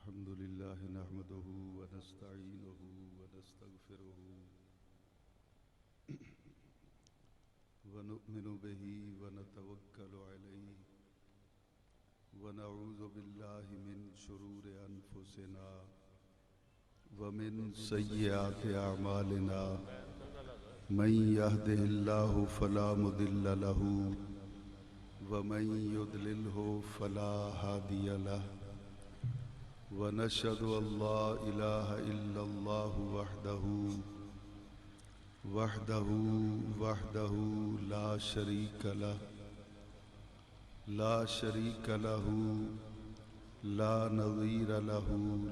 الحمد لله نحمده ونستعينه ونستغفره ونؤمن به ونتوكل عليه ونعوذ بالله من شرور أنفسنا ومن سيئات أعمالنا من يهده الله فلا مضل له ومن يضلله فلا هادي له ونشهد أن لا إله إلا الله وحده لا شريك له لا نظير له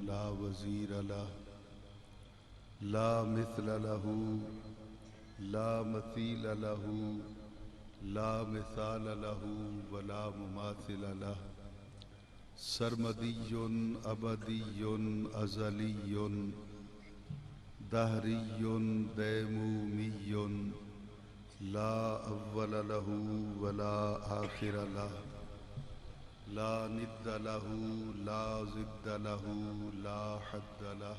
لا وزير له لا مثل له لا مثيل له لا مثال له ولا مماثل له سرمدي أبدي أزلي دهري ديمومي لا أول له ولا آخر له لا ند له لا ضد له لا حد له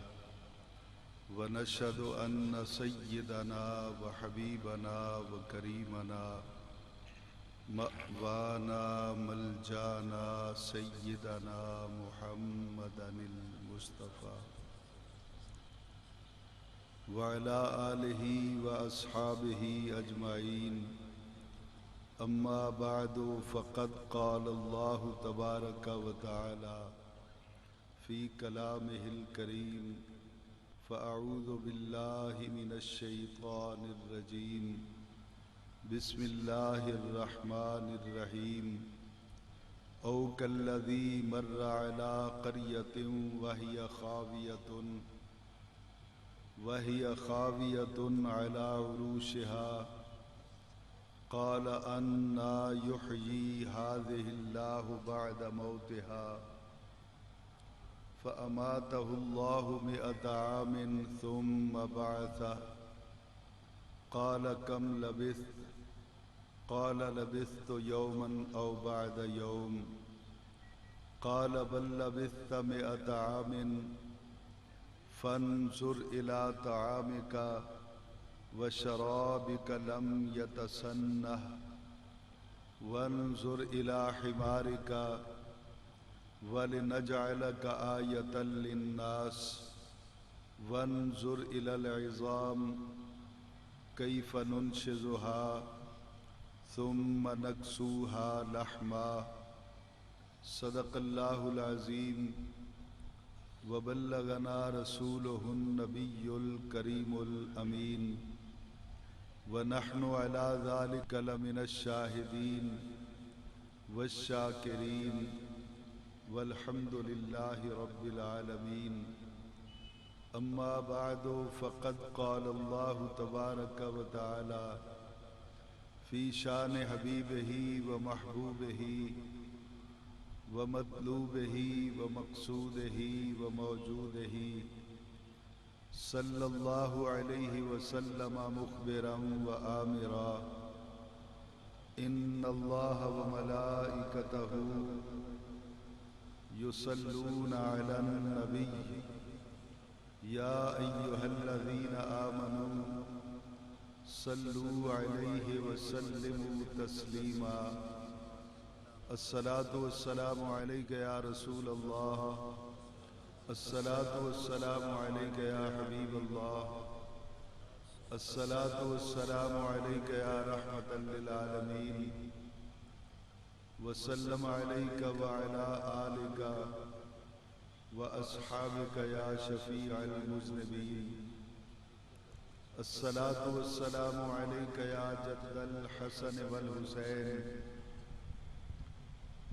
ونشهد أن سيدنا وحبيبنا وكريمنا مأوانا ملجانا سيدنا محمدا المصطفى وعلى آله وأصحابه أجمعين أما بعد فقد قال الله تبارك وتعالى في كلامه الكريم فأعوذ بالله من الشيطان الرجيم بسم الله الرحمن الرحيم أو كالذي مر على قرية وهي خاوية على عروشها قال أنى يحيي هذه الله بعد موتها فأماته الله 100 عام ثم بعثه قال كم لبثت قال لبثت يوما أو بعد يوم قال بل لبثت 100 عام فانظر إلى طعامك وشرابك لم يتسنه وانظر إلى حمارك ولنجعلك آية للناس وانظر إلى العظام كيف ننشزها ثم نكسوها لحما صدق الله العظيم وبلغنا رسوله النبي الكريم الأمين ونحن على ذلك لمن الشاهدين والشاكرين والحمد لله رب العالمين أما بعد فقد قال الله تبارك وتعالى في شان حبيبه ومحبوبه ومطلوبه ومقصوده وموجوده صلى الله عليه وسلم مخبرا وآمرا إن الله وملائكته يصلون على النبي يا أيها الذين آمنوا صلوا عليه وسلموا تسليما الصلاة والسلام عليك يا رسول الله الصلاة والسلام عليك يا حبيب الله الصلاة والسلام عليك يا رحمة للعالمين وسلم عليك وعلى آلك وأصحابك يا شفيع المذنبين الصلاة والسلام عليك يا جد الحسن والحسين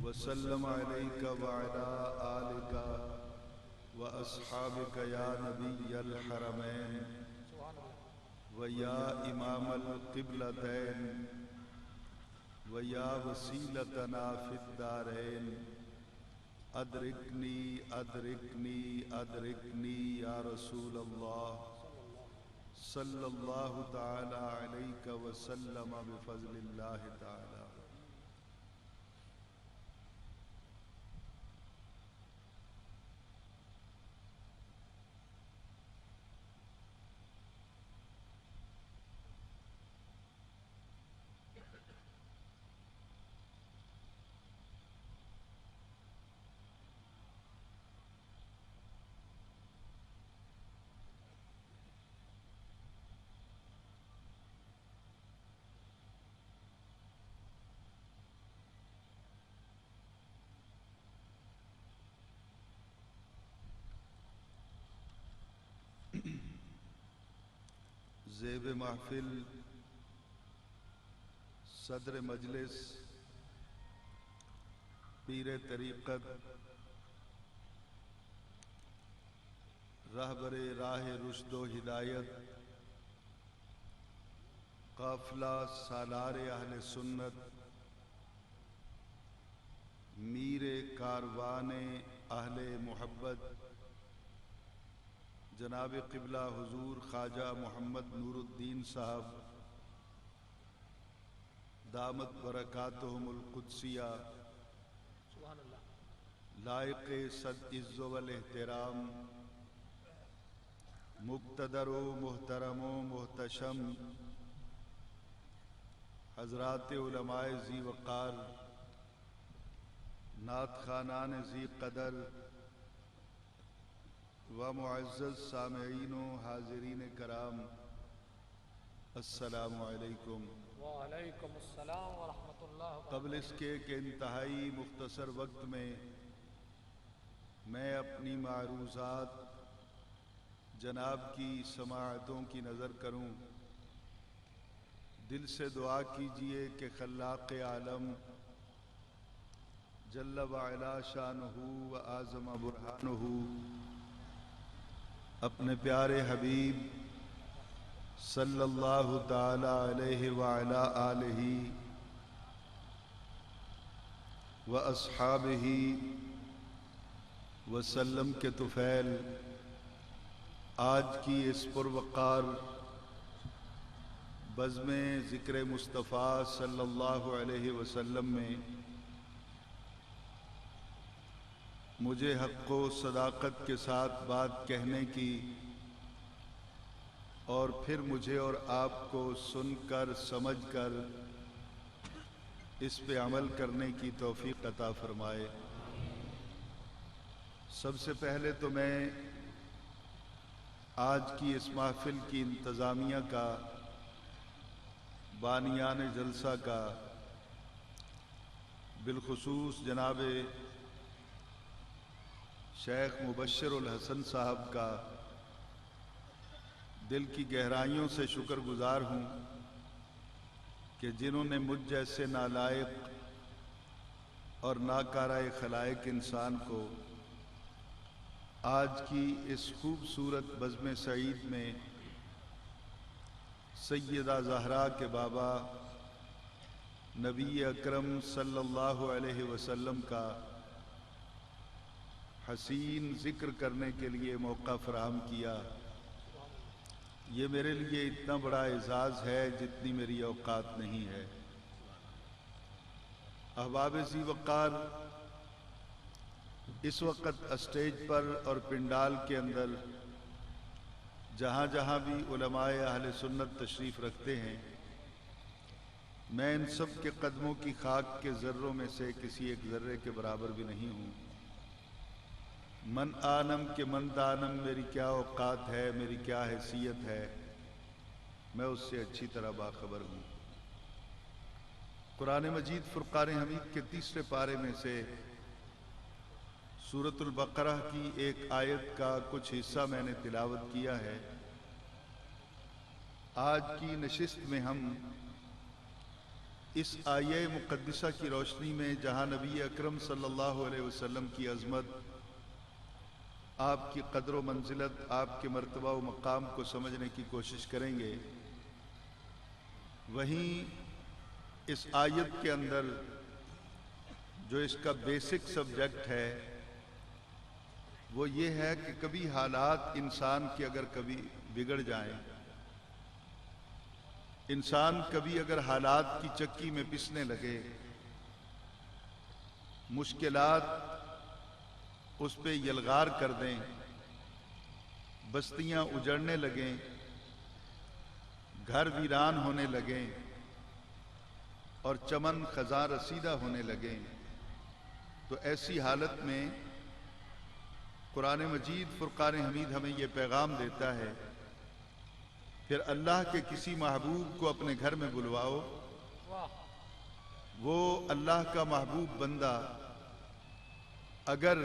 وسلم عليك وعلى آلك وأصحابك يا نبي الحرمين ويا إمام القبلتين ويا وسيلتنا في الدارين أدركني أدركني أدركني يا رسول الله صلى الله تعالى عليك وسلم بفضل الله تعالى زیب محفل صدر مجلس پیر طریقت رہبر راہ رشد و ہدایت قافلہ سالار اہل سنت میر کاروان اہل محبت جناب قبلہ حضور خواجہ محمد نور الدین صاحب دامت برکاتہم القدسیہ لائق صد عز و الاحترام مقتدر و محترم و محتشم حضرات علماء ذی وقار نعت خوانان ذی قدر و معزز سامعین و حاضرین کرام السلام علیکم۔ وعلیکم السلام ورحمۃ اللہ وبرکاتہ۔ قبل اس کے کہ انتہائی مختصر وقت میں اپنی معروضات جناب کی سماعتوں کی نظر کروں، دل سے دعا کیجئے کہ خلاق عالم جل وعلا شانہ و اعظم برہانہ اپنے پیارے حبیب صلی اللہ تعالی علیہ وعلا آلہ و اصحابہ وسلم کے طفیل آج کی اس پروقار بزم ذکر مصطفیٰ صلی اللہ علیہ وسلم میں مجھے حق و صداقت کے ساتھ بات کہنے کی اور پھر مجھے اور آپ کو سن کر سمجھ کر اس پہ عمل کرنے کی توفیق عطا فرمائے۔ سب سے پہلے تو میں آج کی اس محفل کی انتظامیہ کا، بانیان جلسہ کا، بالخصوص جناب شیخ مبشر الحسن صاحب کا دل کی گہرائیوں سے شکر گزار ہوں کہ جنہوں نے مجھ جیسے نالائق اور ناکارہ خلائق انسان کو آج کی اس خوبصورت بزم سعید میں سیدہ زہرا کے بابا نبی اکرم صلی اللہ علیہ وسلم کا حسین ذکر کرنے کے لیے موقع فراہم کیا، یہ میرے لیے اتنا بڑا اعزاز ہے جتنی میری اوقات نہیں ہے۔ احباب ذی وقار، اس وقت اسٹیج پر اور پنڈال کے اندر جہاں جہاں بھی علماء اہل سنت تشریف رکھتے ہیں، میں ان سب کے قدموں کی خاک کے ذروں میں سے کسی ایک ذرے کے برابر بھی نہیں ہوں۔ من آنم کے من دانم، میری کیا اوقات ہے، میری کیا حیثیت ہے، میں اس سے اچھی طرح باخبر ہوں۔ قرآن مجید فرقان حمید کے 3 پارے میں سے سورۃ البقرہ کی ایک آیت کا کچھ حصہ میں نے تلاوت کیا ہے۔ آج کی نشست میں ہم اس آیہ مقدسہ کی روشنی میں جہاں نبی اکرم صلی اللہ علیہ وسلم کی عظمت، آپ کی قدر و منزلت، آپ کے مرتبہ و مقام کو سمجھنے کی کوشش کریں گے، وہیں اس آیت کے اندر جو اس کا بیسک سبجیکٹ ہے وہ یہ ہے کہ کبھی حالات انسان کے اگر کبھی بگڑ جائیں، انسان کبھی اگر حالات کی چکی میں پسنے لگے، مشکلات اس پہ یلغار کر دیں، بستیاں اجڑنے لگیں، گھر ویران ہونے لگیں اور چمن خزاں رسیدہ ہونے لگیں، تو ایسی حالت میں قرآن مجید فرقان حمید ہمیں یہ پیغام دیتا ہے، پھر اللہ کے کسی محبوب کو اپنے گھر میں بلواؤ، وہ اللہ کا محبوب بندہ اگر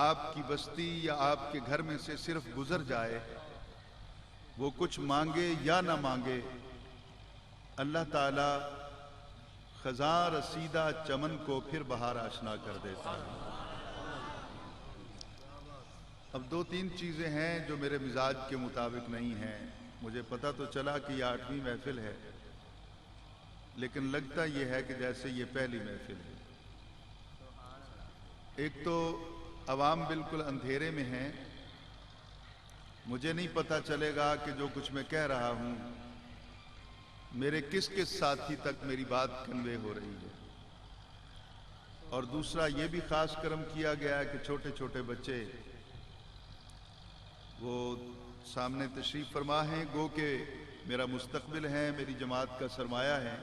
آپ کی بستی یا آپ کے گھر میں سے صرف گزر جائے وہ کچھ مانگے یا نہ مانگے، اللہ تعالی خزاں رسیدہ چمن کو پھر بہار آشنا کر دیتا ہے۔ اب دو تین چیزیں ہیں جو میرے مزاج کے مطابق نہیں ہیں۔ مجھے پتہ تو چلا کہ یہ 8ویں محفل ہے، لیکن لگتا یہ ہے کہ جیسے یہ پہلی محفل ہے۔ ایک تو عوام بالکل اندھیرے میں ہیں، مجھے نہیں پتہ چلے گا کہ جو کچھ میں کہہ رہا ہوں میرے کس کس ساتھی تک میری بات کنوے ہو رہی ہے۔ اور دوسرا یہ بھی خاص کرم کیا گیا ہے کہ چھوٹے چھوٹے بچے وہ سامنے تشریف فرما ہیں، گو کہ میرا مستقبل ہے، میری جماعت کا سرمایہ ہے۔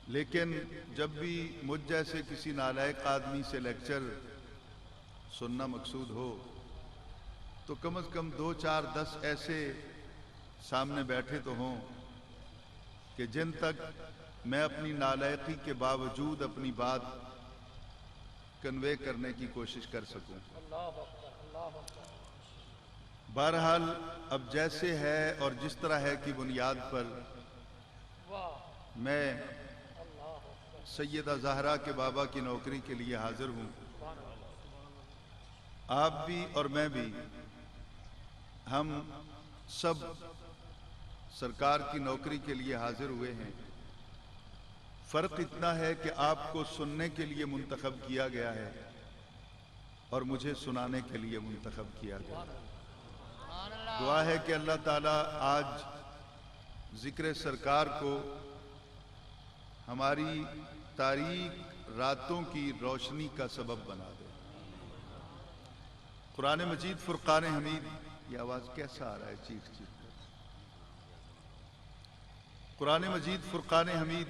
لیکن جب بھی مجھ جیسے کسی نالائق آدمی سے لیکچر سننا مقصود ہو تو کم از کم 2 4 10 ایسے سامنے بیٹھے تو ہوں کہ جن تک میں اپنی نالائقی کے باوجود اپنی بات کنوے کرنے کی کوشش کر سکوں۔ بہرحال اب جیسے ہے اور جس طرح ہے کی بنیاد پر میں سیدہ زہرا کے بابا کی نوکری کے لیے حاضر ہوں۔ آپ بھی اور میں بھی، ہم سب سرکار کی نوکری کے لیے حاضر ہوئے ہیں۔ فرق اتنا ہے کہ آپ کو سننے کے لیے منتخب کیا گیا ہے اور مجھے سنانے کے لیے منتخب کیا گیا ہے۔ دعا ہے کہ اللہ تعالیٰ آج ذکر سرکار کو ہماری تاریک راتوں کی روشنی کا سبب بنا دے۔ قرآن مجید فرقان حمید، یہ آواز کیسا آ رہا ہے چیخ چیخ کر؟ قرآن مجید فرقان حمید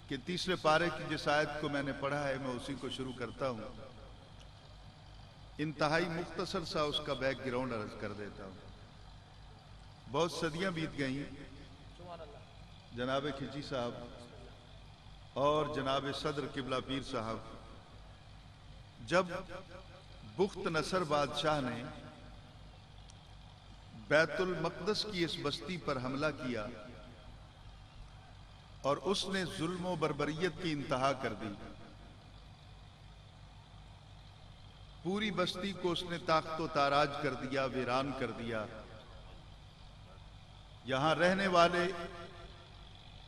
کے 3 پارے کی جس آیت کو میں نے پڑھا ہے میں اسی کو شروع کرتا ہوں۔ انتہائی مختصر سا اس کا بیک گراؤنڈ عرض کر دیتا ہوں۔ بہت صدیاں بیت گئیں، جناب کھچی صاحب اور جناب صدر قبلہ پیر صاحب جب بخت نصر بادشاہ نے بیت المقدس کی اس بستی پر حملہ کیا اور اس نے ظلم و بربریت کی انتہا کر دی، پوری بستی کو اس نے تاخت و تاراج کر دیا، ویران کر دیا۔ یہاں رہنے والے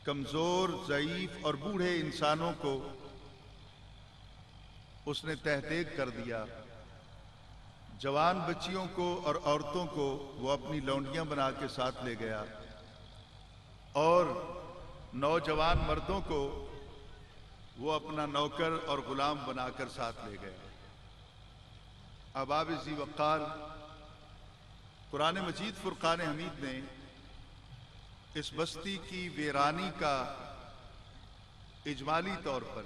کمزور، ضعیف اور بوڑھے انسانوں کو اس نے تہہ کر دیا۔ جوان بچیوں کو اور عورتوں کو وہ اپنی لونڈیاں بنا کے ساتھ لے گیا اور نوجوان مردوں کو وہ اپنا نوکر اور غلام بنا کر ساتھ لے گئے۔ اباب ذی وقار قرآن مجید فرقان حمید نے اس بستی کی ویرانی کا اجمالی طور پر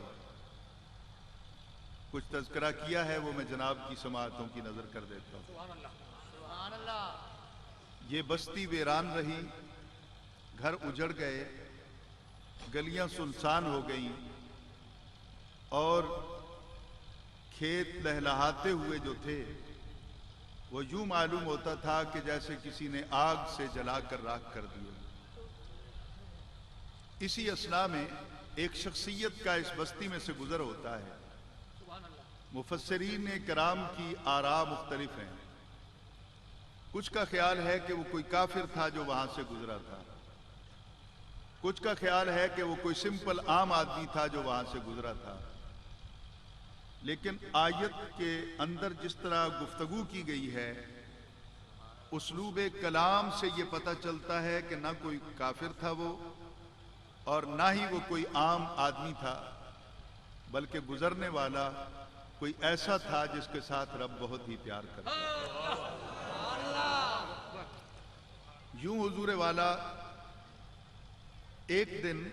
کچھ تذکرہ کیا ہے، وہ میں جناب کی سماعتوں کی نظر کر دیتا ہوں۔ سبحان اللہ۔ یہ بستی ویران رہی، گھر اجڑ گئے، گلیاں سنسان ہو گئیں اور کھیت لہلہاتے ہوئے جو تھے وہ یوں معلوم ہوتا تھا کہ جیسے کسی نے آگ سے جلا کر راکھ کر دیا۔ اسی اثناء میں ایک شخصیت کا اس بستی میں سے گزر ہوتا ہے۔ مفسرین کرام کی آراء مختلف ہیں۔ کچھ کا خیال ہے کہ وہ کوئی کافر تھا جو وہاں سے گزرا تھا، کچھ کا خیال ہے کہ وہ کوئی سمپل عام آدمی تھا جو وہاں سے گزرا تھا۔ لیکن آیت کے اندر جس طرح گفتگو کی گئی ہے، اسلوب کلام سے یہ پتہ چلتا ہے کہ نہ کوئی کافر تھا وہ اور نہ ہی وہ کوئی عام آدمی تھا، بلکہ گزرنے والا کوئی ایسا تھا جس کے ساتھ رب بہت ہی پیار کرتا ہے۔ یوں حضور والا ایک دن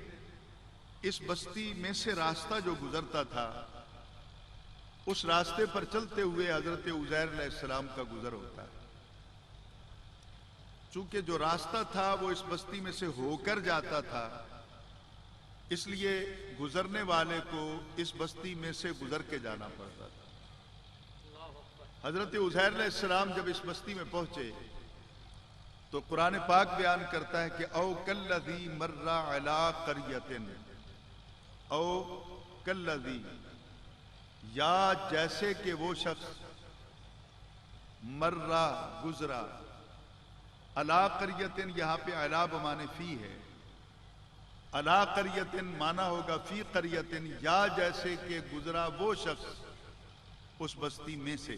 اس بستی میں سے راستہ جو گزرتا تھا، اس راستے پر چلتے ہوئے حضرت عزیر علیہ السلام کا گزر ہوتا ہے۔ چونکہ جو راستہ تھا وہ اس بستی میں سے ہو کر جاتا تھا، اس لیے گزرنے والے کو اس بستی میں سے گزر کے جانا پڑتا تھا۔ حضرت عزیر علیہ السلام جب اس بستی میں پہنچے تو قرآن پاک بیان کرتا ہے کہ او کلذی مر علی قریۃ، او کلذی، یا جیسے کہ وہ شخص مرہ گزرا، علی قریۃ یہاں پہ علی بمانے فی ہے، علی قریۃ مانا ہوگا فی قریۃ، یا جیسے کہ گزرا وہ شخص اس بستی میں سے،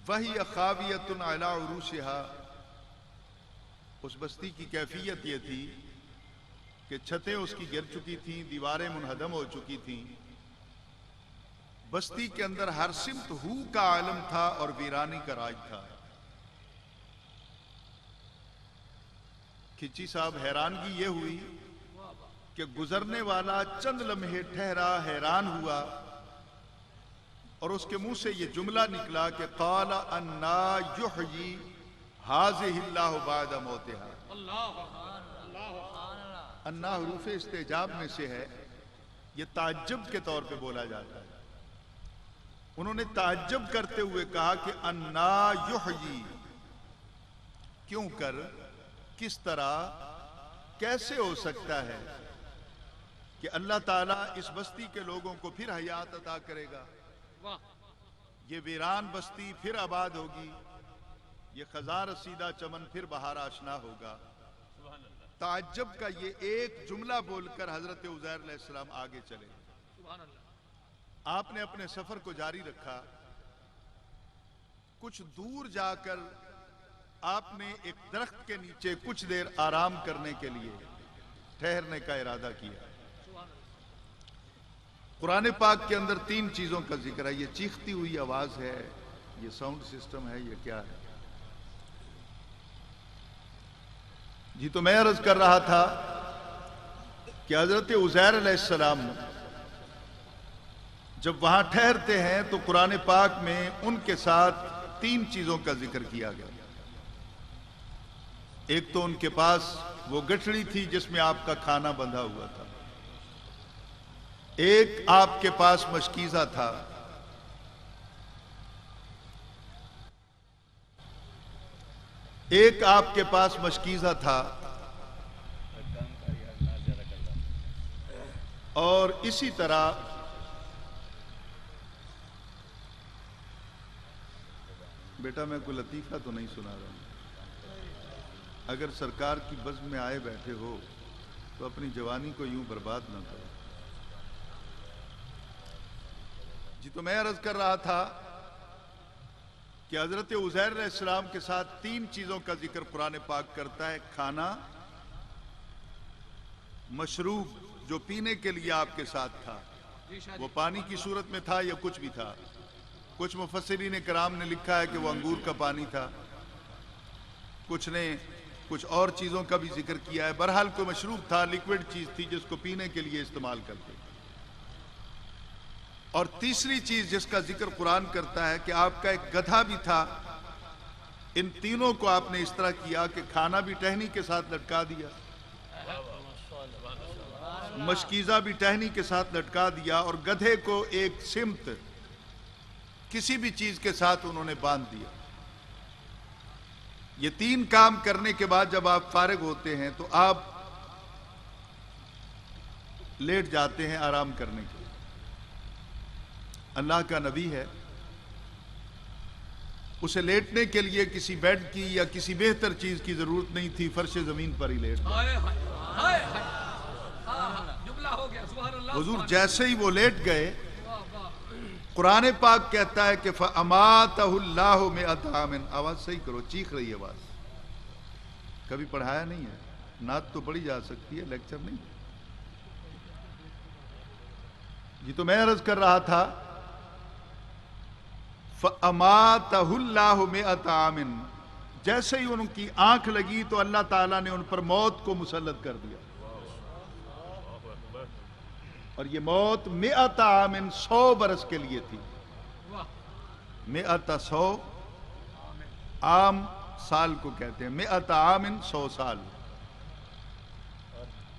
وہی خاویۃ علی عروشها، اس بستی کی کیفیت یہ تھی کہ چھتیں اس کی گر چکی تھیں، دیواریں منہدم ہو چکی تھیں، بستی کے اندر ہر سمت ہو کا عالم تھا اور ویرانی کا راج تھا۔ کھچی صاحب حیرانگی یہ ہوئی کہ گزرنے والا چند لمحے ٹھہرا، حیران ہوا، اور اس کے منہ سے یہ جملہ نکلا کہ قال انا یحیی ھذہ اللہ بعد موتہا۔ انا حروف استعجاب میں سے ہے، یہ تعجب کے طور پہ بولا جاتا ہے۔ انہوں نے تعجب کرتے ہوئے کہا کہ انا یحیی، کیوں کر، کس طرح، کیسے ہو سکتا ہے کہ اللہ تعالیٰ اس بستی کے لوگوں کو پھر حیات عطا کرے گا، یہ ویران بستی پھر آباد ہوگی، یہ خزاں رسیدہ چمن پھر بہار آشنا ہوگا۔ تعجب کا یہ ایک جملہ بول کر حضرت عزیر علیہ السلام آگے چلے۔ آپ نے اپنے سفر کو جاری رکھا، کچھ دور جا کر آپ نے ایک درخت کے نیچے کچھ دیر آرام کرنے کے لیے ٹھہرنے کا ارادہ کیا۔ قرآن پاک کے اندر 3 چیزوں کا ذکر ہے، یہ چیختی ہوئی آواز ہے، یہ ساؤنڈ سسٹم ہے، یہ کیا ہے؟ جی تو میں عرض کر رہا تھا کہ حضرت عزیر علیہ السلام جب وہاں ٹھہرتے ہیں تو قرآن پاک میں ان کے ساتھ 3 چیزوں کا ذکر کیا گیا۔ ایک تو ان کے پاس وہ گٹھڑی تھی جس میں آپ کا کھانا بندھا ہوا تھا، ایک آپ کے پاس مشکیزہ تھا، ایک آپ کے پاس مشکیزہ تھا، اور اسی طرح بیٹا میں کوئی لطیفہ تو نہیں سنا رہا ہوں، اگر سرکار کی بزم میں آئے بیٹھے ہو تو اپنی جوانی کو یوں برباد نہ کرو۔ جی تو میں عرض کر رہا تھا کہ حضرت عزیر علیہ السلام کے ساتھ 3 چیزوں کا ذکر قرآن پاک کرتا ہے، کھانا، مشروب جو پینے کے لیے آپ کے ساتھ تھا، وہ پانی کی صورت میں تھا یا کچھ بھی تھا، کچھ مفسرین کرام نے لکھا ہے کہ وہ انگور کا پانی تھا، کچھ نے کچھ اور چیزوں کا بھی ذکر کیا ہے، بہرحال کوئی مشروب تھا، لیکوڈ چیز تھی جس کو پینے کے لیے استعمال کرتے۔ اور تیسری چیز جس کا ذکر قرآن کرتا ہے کہ آپ کا ایک گدھا بھی تھا۔ ان تینوں کو آپ نے اس طرح کیا کہ کھانا بھی ٹہنی کے ساتھ لٹکا دیا، مشکیزہ بھی ٹہنی کے ساتھ لٹکا دیا، اور گدھے کو ایک سمت کسی بھی چیز کے ساتھ انہوں نے باندھ دیا۔ یہ 3 کام کرنے کے بعد جب آپ فارغ ہوتے ہیں تو آپ لیٹ جاتے ہیں آرام کرنے کے لیے۔ اللہ کا نبی ہے، اسے لیٹنے کے لیے کسی بیڈ کی یا کسی بہتر چیز کی ضرورت نہیں تھی، فرش زمین پر ہی لیٹ گئے۔ حضور جیسے ہی وہ لیٹ گئے، قرآن پاک کہتا ہے کہ فَأَمَاتَهُ اللَّهُ مِئَةَ عَامٍ، آواز صحیح کرو، چیخ رہی ہے آواز، کبھی پڑھایا نہیں ہے، نعت تو پڑھی جا سکتی ہے، لیکچر نہیں۔ جی تو میں عرض کر رہا تھا فَأَمَاتَهُ اللَّهُ مِئَةَ عَامٍ، جیسے ہی ان کی آنکھ لگی تو اللہ تعالیٰ نے ان پر موت کو مسلط کر دیا، اور یہ موت 100 عام 100 برس کے لیے تھی۔ 100 عام سال کو کہتے ہیں، 100 عام 100 سال،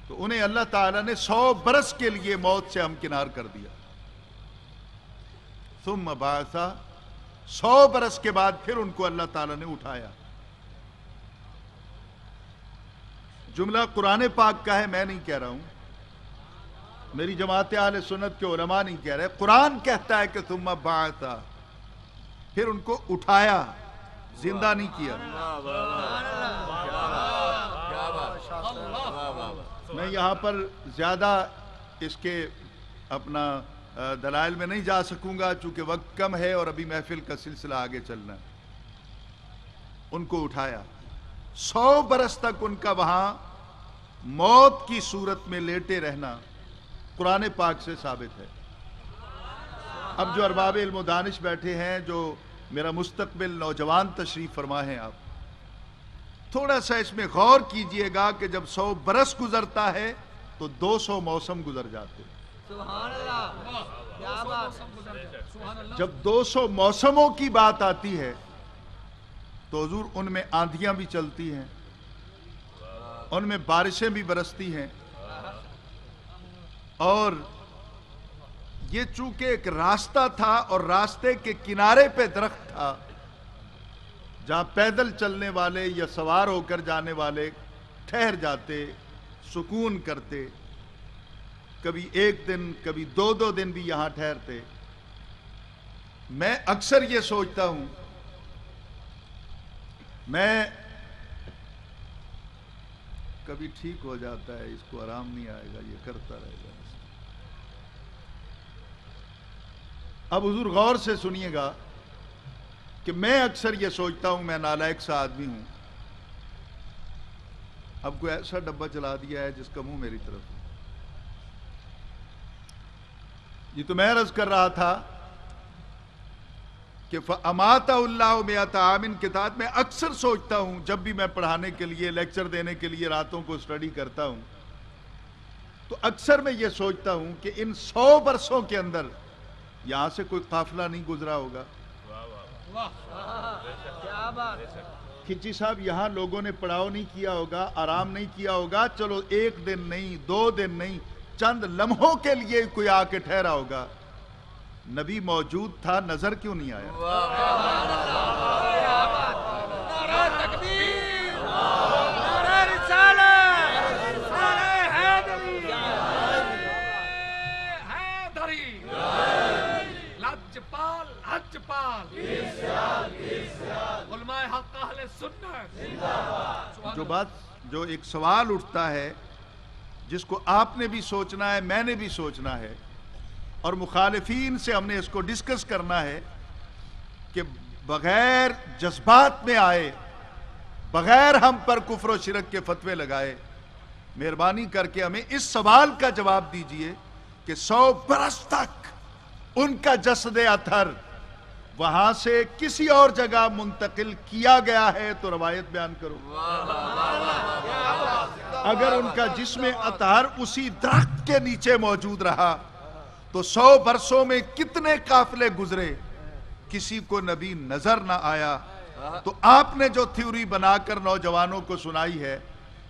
تو انہیں اللہ تعالیٰ نے 100 برس کے لیے موت سے ہمکنار کر دیا۔ ثم بعث، 100 برس کے بعد پھر ان کو اللہ تعالیٰ نے اٹھایا، جملہ قرآن پاک کا ہے، میں نہیں کہہ رہا ہوں، میری جماعت اہل سنت کے علماء نہیں کہہ رہے، قرآن کہتا ہے کہ ثم بعثا، پھر ان کو اٹھایا، زندہ نہیں کیا۔ میں یہاں پر زیادہ اس کے اپنا دلائل میں نہیں جا سکوں گا چونکہ وقت کم ہے اور ابھی محفل کا سلسلہ آگے چلنا ہے۔ ان کو اٹھایا، 100 برس تک ان کا وہاں موت کی صورت میں لیٹے رہنا قرآن پاک سے ثابت ہے۔ اب جو ارباب علم و دانش بیٹھے ہیں، جو میرا مستقبل نوجوان تشریف فرما ہیں، آپ تھوڑا سا اس میں غور کیجئے گا کہ جب 100 برس گزرتا ہے تو 200 موسم گزر جاتے ہیں۔ سبحان اللہ، کیا بات، جب 200 موسموں کی بات آتی ہے تو حضور ان میں آندھیاں بھی چلتی ہیں، ان میں بارشیں بھی برستی ہیں، اور یہ چونکہ ایک راستہ تھا اور راستے کے کنارے پہ درخت تھا جہاں پیدل چلنے والے یا سوار ہو کر جانے والے ٹھہر جاتے، سکون کرتے، کبھی 1 دن کبھی 2 دن بھی یہاں ٹھہرتے۔ میں اکثر یہ سوچتا ہوں، میں کبھی ٹھیک ہو جاتا ہے، اس کو آرام نہیں آئے گا، یہ کرتا رہے گا۔ اب حضور غور سے سنیے گا کہ میں اکثر یہ سوچتا ہوں، میں نالائق سا آدمی ہوں، اب کوئی ایسا ڈبہ چلا دیا ہے جس کا منہ میری طرف ہے۔ یہ تو میں عرض کر رہا تھا کہ فَأَمَاتَهُ اللَّهُ مِئَةَ عَامٍ کتاب میں اکثر سوچتا ہوں، جب بھی میں پڑھانے کے لیے، لیکچر دینے کے لیے راتوں کو سٹڈی کرتا ہوں، تو اکثر میں یہ سوچتا ہوں کہ ان 100 برسوں کے اندر یہاں سے کوئی قافلہ نہیں گزرا ہوگا۔ کیا بات، کھچی صاحب یہاں لوگوں نے پڑاؤ نہیں کیا ہوگا، آرام نہیں کیا ہوگا، چلو 1 دن نہیں، 2 دن نہیں، چند لمحوں کے لیے کوئی آ کے ٹھہرا ہوگا۔ نبی موجود تھا، نظر کیوں نہیں آیا؟ نعرہ تکبیر، نعرہ رسالت، نعرہ حیدری، حیدری، لاجپال، حجپال، علماء حق اہل سنت۔ جو ایک سوال اٹھتا ہے جس کو آپ نے بھی سوچنا ہے، میں نے بھی سوچنا ہے، اور مخالفین سے ہم نے اس کو ڈسکس کرنا ہے کہ بغیر جذبات میں آئے، بغیر ہم پر کفر و شرک کے فتوے لگائے، مہربانی کر کے ہمیں اس سوال کا جواب دیجئے کہ 100 برس تک ان کا جسد اطہر وہاں سے کسی اور جگہ منتقل کیا گیا ہے تو روایت بیان کرو۔ اگر ان کا جسم اطہر اسی درخت کے نیچے موجود رہا تو 100 برسوں میں کتنے قافلے گزرے، کسی کو نبی نظر نہ آیا۔ تو آپ نے جو تھیوری بنا کر نوجوانوں کو سنائی ہے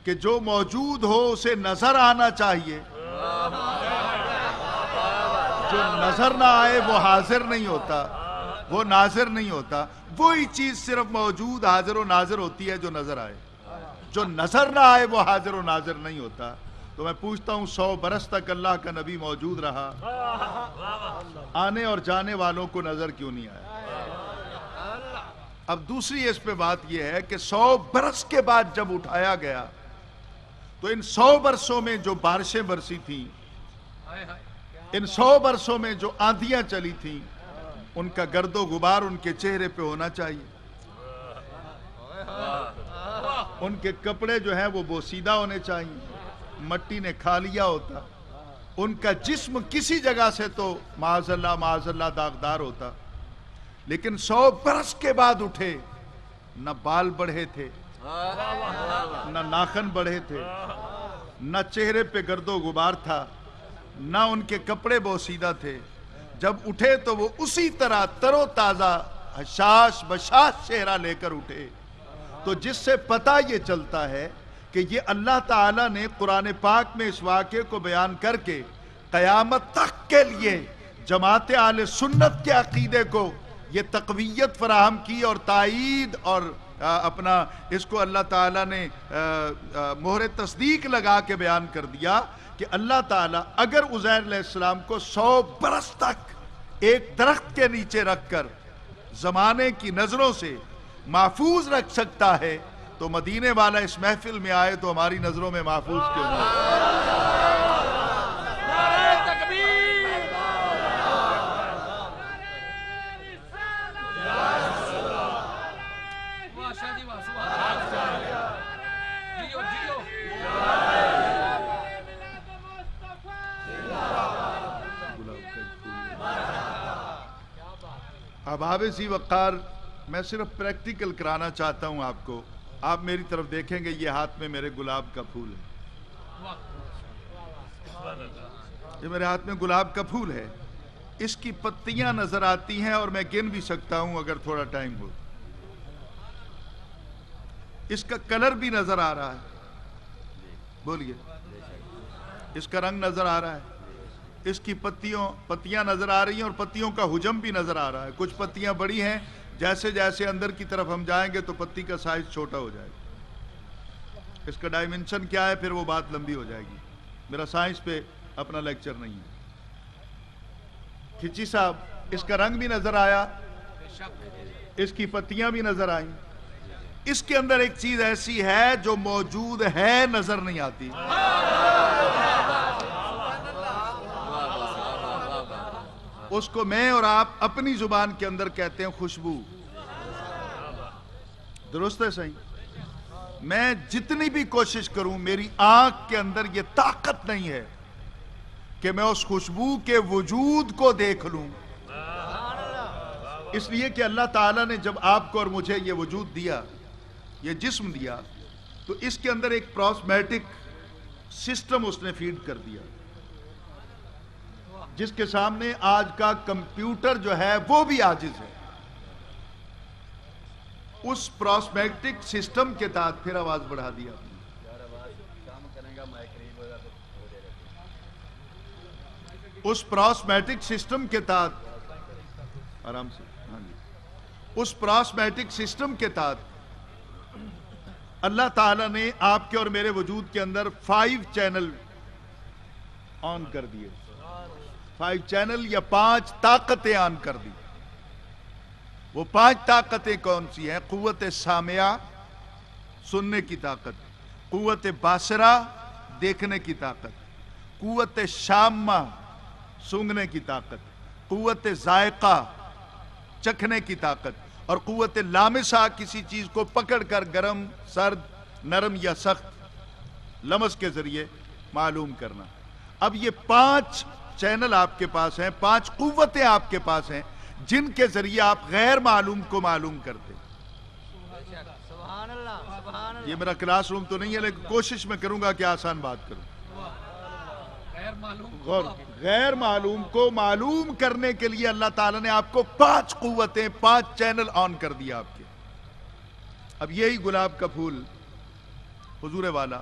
کہ جو موجود ہو اسے نظر آنا چاہیے، جو نظر نہ آئے وہ حاضر نہیں ہوتا، وہ ناظر نہیں ہوتا۔ وہی چیز صرف موجود، حاضر و ناظر ہوتی ہے جو نظر آئے، جو نظر نہ آئے وہ حاضر و ناظر نہیں ہوتا۔ تو میں پوچھتا ہوں 100 برس تک اللہ کا نبی موجود رہا، آنے اور جانے والوں کو نظر کیوں نہیں آیا؟ اب دوسری اس پہ بات یہ ہے کہ 100 برس کے بعد جب اٹھایا گیا تو ان 100 برسوں میں جو بارشیں برسی تھیں، ان 100 برسوں میں جو آندھیاں چلی تھیں، ان کا گرد و غبار ان کے چہرے پہ ہونا چاہیے، ان کے کپڑے جو ہیں وہ بوسیدہ ہونے چاہیے، مٹی نے کھا لیا ہوتا، ان کا جسم کسی جگہ سے تو معاذ اللہ داغدار ہوتا۔ لیکن 100 برس کے بعد اٹھے، نہ بال بڑھے تھے، نہ ناخن بڑھے تھے، نہ چہرے پہ گرد و غبار تھا، نہ ان کے کپڑے بوسیدہ تھے۔ جب اٹھے تو وہ اسی طرح تر و تازہ حشاش بشاش چہرہ لے کر اٹھے، تو جس سے پتہ یہ چلتا ہے کہ یہ اللہ تعالیٰ نے قرآن پاک میں اس واقعے کو بیان کر کے قیامت تک کے لیے جماعت اہل سنت کے عقیدے کو یہ تقویت فراہم کی اور تائید اور اپنا اس کو اللہ تعالیٰ نے مہر تصدیق لگا کے بیان کر دیا کہ اللہ تعالیٰ اگر عزیر علیہ السلام کو 100 برس تک ایک درخت کے نیچے رکھ کر زمانے کی نظروں سے محفوظ رکھ سکتا ہے تو مدینے والا اس محفل میں آئے تو ہماری نظروں میں محفوظ کیوں نہیں؟ اب سی وقار میں صرف پریکٹیکل کرانا چاہتا ہوں آپ کو. آپ میری طرف دیکھیں گے یہ ہاتھ میں میرے گلاب کا پھول ہے. یہ میرے ہاتھ میں گلاب کا پھول ہے. اس کی پتیاں نظر آتی ہیں اور میں گن بھی سکتا ہوں اگر تھوڑا ٹائم ہو. اس کا کلر بھی نظر آ رہا ہے. بولیے. اس کا رنگ نظر آ رہا ہے. اس کی پتیاں نظر آ رہی ہیں اور پتیوں کا حجم بھی نظر آ رہا ہے. کچھ پتیاں بڑی ہیں, جیسے جیسے اندر کی طرف ہم جائیں گے تو پتی کا سائز چھوٹا ہو جائے گا. اس کا ڈائمنشن کیا ہے پھر وہ بات لمبی ہو جائے گی. میرا سائنس پہ اپنا لیکچر نہیں ہے. کھچی صاحب, اس کا رنگ بھی نظر آیا, اس کی پتیاں بھی نظر آئیں. اس کے اندر ایک چیز ایسی ہے جو موجود ہے نظر نہیں آتی. اس کو میں اور آپ اپنی زبان کے اندر کہتے ہیں خوشبو. درست ہے صحیح؟ میں جتنی بھی کوشش کروں میری آنکھ کے اندر یہ طاقت نہیں ہے کہ میں اس خوشبو کے وجود کو دیکھ لوں. اس لیے کہ اللہ تعالیٰ نے جب آپ کو اور مجھے یہ وجود دیا, یہ جسم دیا, تو اس کے اندر ایک پراسمیٹک سسٹم اس نے فیڈ کر دیا, جس کے سامنے آج کا کمپیوٹر جو ہے وہ بھی عاجز ہے. اس پراسمیٹک سسٹم کے تحت پھر آواز بڑھا دیا. اس پراسمیٹک سسٹم کے تحت آرام سے, ہاں جی, اس پراسمیٹک سسٹم کے تحت اللہ تعالیٰ نے آپ کے اور میرے وجود کے اندر 5 چینل آن کر دیے. 5 چینل یا 5 طاقتیں آن کر دی. وہ 5 طاقتیں کون سی ہیں؟ قوت سامعہ, سننے کی طاقت. قوت باصرہ, دیکھنے کی طاقت. قوت شامہ, سونگھنے کی طاقت. قوت ذائقہ, چکھنے کی طاقت. اور قوت لامسہ, کسی چیز کو پکڑ کر گرم, سرد, نرم یا سخت لمس کے ذریعے معلوم کرنا. اب یہ 5 چینل آپ کے پاس ہیں, 5 قوتیں آپ کے پاس ہیں جن کے ذریعے آپ غیر معلوم کو معلوم کرتے. یہ میرا کلاس روم تو نہیں ہے, لیکن کوشش میں کروں گا کہ آسان بات کروں. غیر معلوم کو معلوم کرنے کے لیے اللہ تعالیٰ نے آپ کو 5 قوتیں, 5 چینل آن کر دیا آپ کے. اب یہی گلاب کا پھول حضور والا,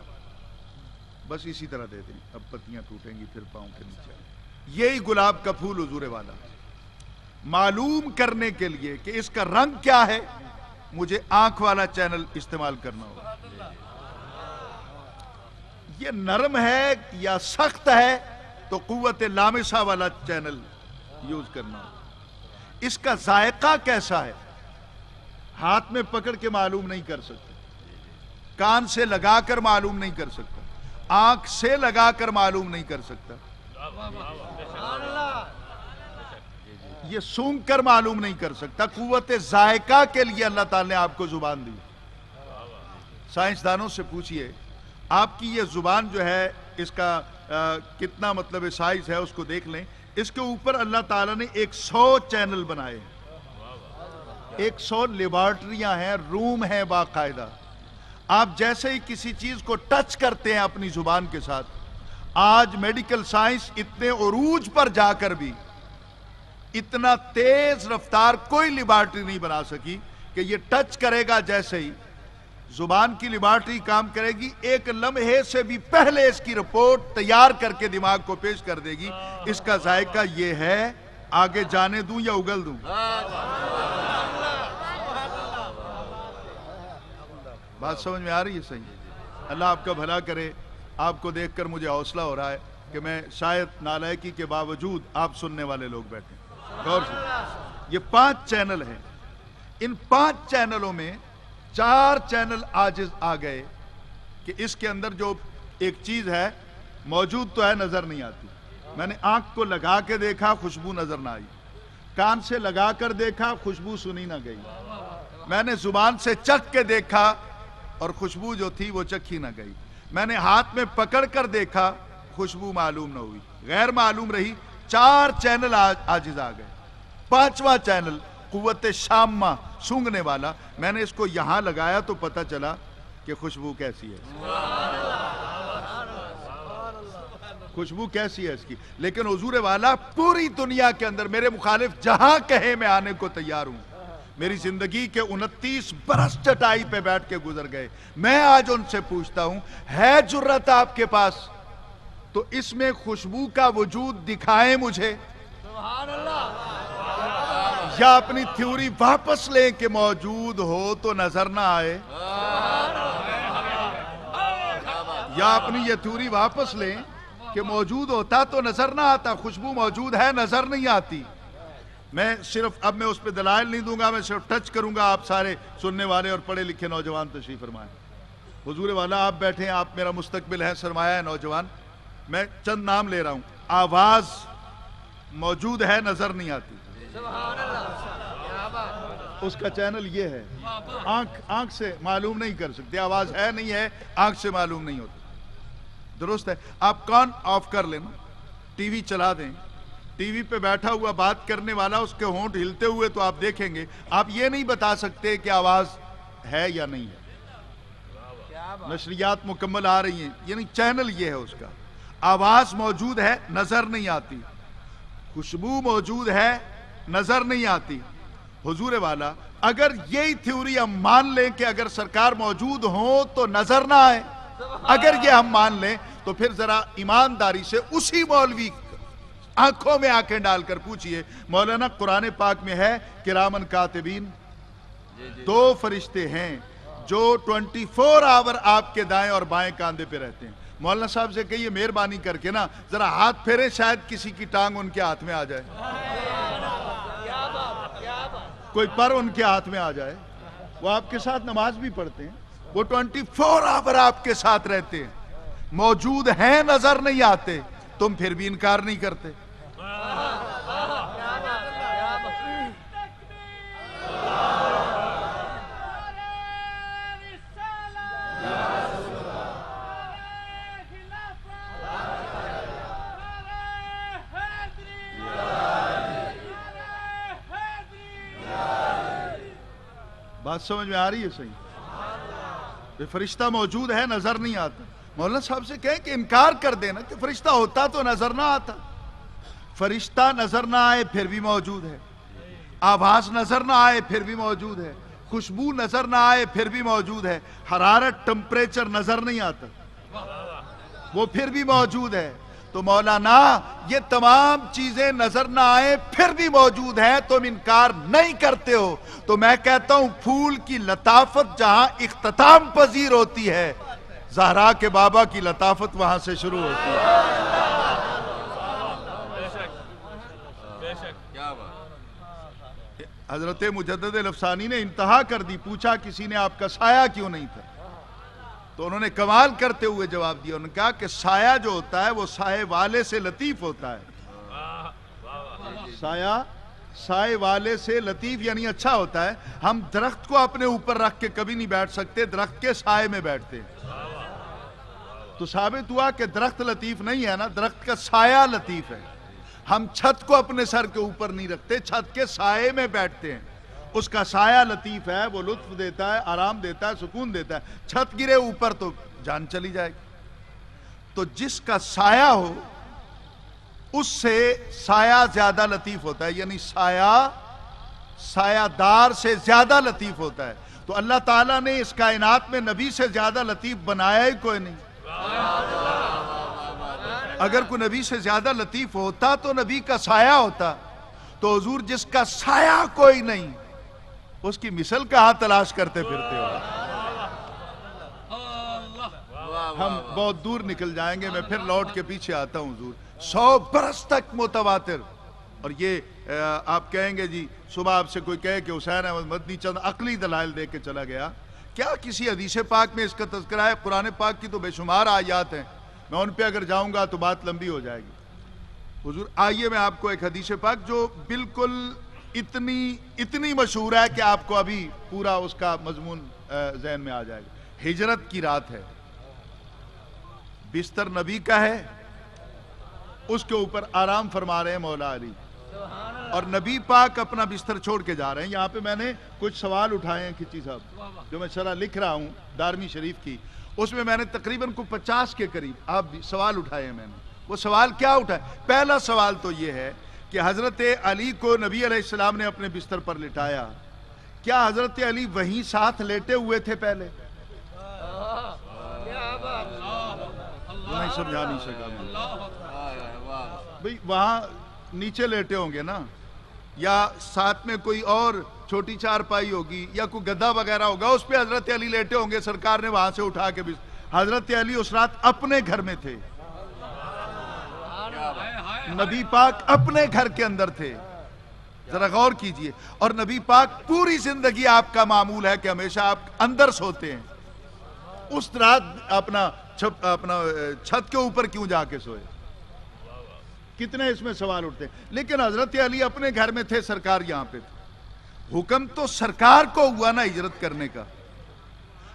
بس اسی طرح دے دیں, اب پتیاں ٹوٹیں گی پھر پاؤں کے نیچے. یہی گلاب کا پھول حضور والا معلوم کرنے کے لیے کہ اس کا رنگ کیا ہے, مجھے آنکھ والا چینل استعمال کرنا ہوگا. یہ نرم ہے یا سخت ہے تو قوت لامسہ والا چینل یوز کرنا ہوگا. اس کا ذائقہ کیسا ہے ہاتھ میں پکڑ کے معلوم نہیں کر سکتے, کان سے لگا کر معلوم نہیں کر سکتا, آنکھ سے لگا کر معلوم نہیں کر سکتا, یہ سونگ کر معلوم نہیں کر سکتا. قوت ذائقہ کے لیے اللہ تعالیٰ نے آپ کو زبان دی. سائنسدانوں سے پوچھئے آپ کی یہ زبان جو ہے اس کا کتنا مطلب سائز ہے, اس کو دیکھ لیں. اس کے اوپر اللہ تعالیٰ نے 100 چینل بنائے, 100 لیبارٹریاں ہیں, روم ہیں باقاعدہ. آپ جیسے ہی کسی چیز کو ٹچ کرتے ہیں اپنی زبان کے ساتھ, آج میڈیکل سائنس اتنے عروج پر جا کر بھی اتنا تیز رفتار کوئی لیبارٹری نہیں بنا سکی کہ یہ ٹچ کرے گا جیسے ہی زبان کی لیبارٹری کام کرے گی, ایک لمحے سے بھی پہلے اس کی رپورٹ تیار کر کے دماغ کو پیش کر دے گی. اس کا ذائقہ یہ ہے, آگے جانے دوں یا اگل دوں. بات سمجھ میں آ رہی ہے صحیح؟ اللہ آپ کا بھلا کرے. آپ کو دیکھ کر مجھے حوصلہ ہو رہا ہے کہ میں شاید نالائکی کے باوجود آپ سننے والے لوگ بیٹھے. غور سے یہ 5 چینل ہیں. ان 5 چینلوں میں 4 چینل عاجز آ گئے کہ اس کے اندر جو ایک چیز ہے موجود تو ہے نظر نہیں آتی. میں نے آنکھ کو لگا کے دیکھا خوشبو نظر نہ آئی. کان سے لگا کر دیکھا خوشبو سنی نہ گئی. میں نے زبان سے چکھ کے دیکھا اور خوشبو جو تھی وہ چکھی نہ گئی. میں نے ہاتھ میں پکڑ کر دیکھا خوشبو معلوم نہ ہوئی, غیر معلوم رہی. 4 چینل عاجز آ گئے. 5واں چینل قوت شامہ سونگھنے والا, میں نے اس کو یہاں لگایا تو پتہ چلا کہ خوشبو کیسی ہے, خوشبو کیسی ہے اس کی. لیکن حضور والا پوری دنیا کے اندر میرے مخالف جہاں کہے میں آنے کو تیار ہوں. میری زندگی کے 29 برس چٹائی پہ بیٹھ کے گزر گئے. میں آج ان سے پوچھتا ہوں, ہے جرت آپ کے پاس تو اس میں خوشبو کا وجود دکھائیں مجھے, یا اپنی تھیوری واپس لیں کہ موجود ہو تو نظر نہ آئے, یا اپنی یہ تھیوری واپس لیں کہ موجود ہوتا تو نظر نہ آتا. خوشبو موجود ہے, نظر نہیں آتی. میں صرف اب میں اس پہ دلائل نہیں دوں گا, میں صرف ٹچ کروں گا. آپ سارے سننے والے اور پڑھے لکھے نوجوان تشریف فرمائیں. حضور والا آپ بیٹھے ہیں, آپ میرا مستقبل ہے, سرمایہ ہے نوجوان. میں چند نام لے رہا ہوں. آواز موجود ہے, نظر نہیں آتی. اس کا چینل یہ ہے. آنکھ سے معلوم نہیں کر سکتے, آواز ہے نہیں ہے, آنکھ سے معلوم نہیں ہوتا. درست ہے. آپ کان آف کر لینا, ٹی وی چلا دیں, ٹی وی پہ بیٹھا ہوا بات کرنے والا اس کے ہونٹ ہلتے ہوئے تو آپ دیکھیں گے. آپ یہ نہیں بتا سکتے کہ آواز ہے یا نہیں ہے. نشریات مکمل آ رہی ہیں, یعنی چینل یہ ہے اس کا. آواز موجود ہے, نظر نہیں آتی. خوشبو موجود ہے, نظر نہیں آتی. حضور والا اگر یہی تھیوری ہم مان لیں کہ اگر سرکار موجود ہوں تو نظر نہ آئے, اگر یہ ہم مان لیں تو پھر ذرا ایمانداری سے اسی مولوی آنکھوں میں آنکھیں ڈال کر پوچھئے. مولانا قرآن پاک میں ہے کرامن کاتبین, 2 فرشتے ہیں جو 24 آور آپ کے دائیں اور بائیں کاندھے پہ رہتے ہیں. مولانا صاحب سے کہیے مہربانی کر کے نا ذرا ہاتھ پھیرے, شاید کسی کی ٹانگ ان کے ہاتھ میں آ جائے, کوئی پر ان کے ہاتھ میں آ جائے. وہ آپ کے ساتھ نماز بھی پڑھتے ہیں, وہ 24 آور آپ کے ساتھ رہتے ہیں, موجود ہیں, نظر نہیں آتے. تم پھر بھی انکار نہیں کرتے. بات سمجھ میں آ رہی ہے صحیح؟ فرشتہ موجود ہے, نظر نہیں آتا. مولانا صاحب سے کہیں کہ انکار کر دینا کہ فرشتہ ہوتا تو نظر نہ آتا. فرشتہ نظر نہ آئے پھر بھی موجود ہے, آواز نظر نہ آئے پھر بھی موجود ہے, خوشبو نظر نہ آئے پھر بھی موجود ہے, حرارت ٹمپریچر نظر نہیں آتا, وہ پھر بھی موجود ہے. تو مولانا یہ تمام چیزیں نظر نہ آئے پھر بھی موجود ہیں, تم انکار نہیں کرتے ہو. تو میں کہتا ہوں پھول کی لطافت جہاں اختتام پذیر ہوتی ہے, زہرا کے بابا کی لطافت وہاں سے شروع ہوتی ہے. حضرت مجدد الافسانی نے انتہا کر دی. پوچھا کسی نے آپ کا سایہ کیوں نہیں تھا, تو انہوں نے کمال کرتے ہوئے جواب دیا. انہوں نے کہا کہ سایہ جو ہوتا ہے وہ سائے والے سے لطیف ہوتا ہے. سایہ سائے والے سے لطیف یعنی اچھا ہوتا ہے. ہم درخت کو اپنے اوپر رکھ کے کبھی نہیں بیٹھ سکتے, درخت کے سائے میں بیٹھتے ہیں. تو ثابت ہوا کہ درخت لطیف نہیں ہے نا, درخت کا سایہ لطیف ہے. ہم چھت کو اپنے سر کے اوپر نہیں رکھتے, چھت کے سائے میں بیٹھتے ہیں. اس کا سایہ لطیف ہے, وہ لطف دیتا ہے, آرام دیتا ہے, سکون دیتا ہے. چھت گرے اوپر تو جان چلی جائے گی. تو جس کا سایہ ہو اس سے سایہ زیادہ لطیف ہوتا ہے, یعنی سایہ دار سے زیادہ لطیف ہوتا ہے. تو اللہ تعالیٰ نے اس کائنات میں نبی سے زیادہ لطیف بنایا ہی کوئی نہیں. اگر کوئی نبی سے زیادہ لطیف ہوتا تو نبی کا سایہ ہوتا. تو حضور جس کا سایہ کوئی نہیں, اس کی مثل کہاں تلاش کرتے پھرتے ہو. ہم بہت دور نکل جائیں گے، میں پھر لوٹ کے پیچھے آتا ہوں حضور. 100 برس تک متواتر. اور یہ آپ کہیں گے جی صبح آپ سے کوئی کہے کہ حسین احمد مدنی چند عقلی دلائل دے کے چلا گیا، کیا کسی حدیث پاک میں اس کا تذکرہ ہے؟ قرآن پاک کی تو بے شمار آیات ہیں، میں ان پہ اگر جاؤں گا تو بات لمبی ہو جائے گی. حضور آئیے میں آپ کو ایک حدیث پاک جو بالکل اتنی مشہور ہے کہ آپ کو ابھی پورا اس کا مضمون ذہن میں آ جائے گا. ہجرت کی رات ہے، بستر نبی کا ہے، اس کے اوپر آرام فرما رہے ہیں مولا علی، اور نبی پاک اپنا بستر چھوڑ کے جا رہے ہیں. یہاں پہ میں نے کچھ سوال اٹھائے ہیں کھچی صاحب جو میں شرح لکھ رہا ہوں دارمی شریف کی، اس میں نے تقریباً کو 50 کے قریب آپ سوال اٹھائے ہیں. میں نے وہ سوال کیا اٹھائے؟ پہلا سوال تو یہ ہے کہ حضرت علی کو نبی علیہ السلام نے اپنے بستر پر لٹایا، کیا حضرت علی وہیں ساتھ لیٹے ہوئے تھے پہلے؟ نہیں سمجھا نہیں سکا بھئی، وہاں نیچے لیٹے ہوں گے نا، یا ساتھ میں کوئی اور چھوٹی چارپائی ہوگی یا کوئی گدا وغیرہ ہوگا، اس پہ حضرت علی لیٹے ہوں گے. سرکار نے وہاں سے اٹھا کے حضرت علی اس رات اپنے گھر میں تھے، نبی پاک اپنے گھر کے اندر تھے. ذرا غور کیجئے. اور نبی پاک پوری زندگی آپ کا معمول ہے کہ ہمیشہ آپ اندر سوتے ہیں، اس رات اپنا چھت کے اوپر کیوں جا کے سوئے؟ کتنے اس میں سوال اٹھتے ہیں. لیکن حضرت علی اپنے گھر میں تھے، سرکار یہاں پہ تھے. حکم تو سرکار کو ہوا نا ہجرت کرنے کا،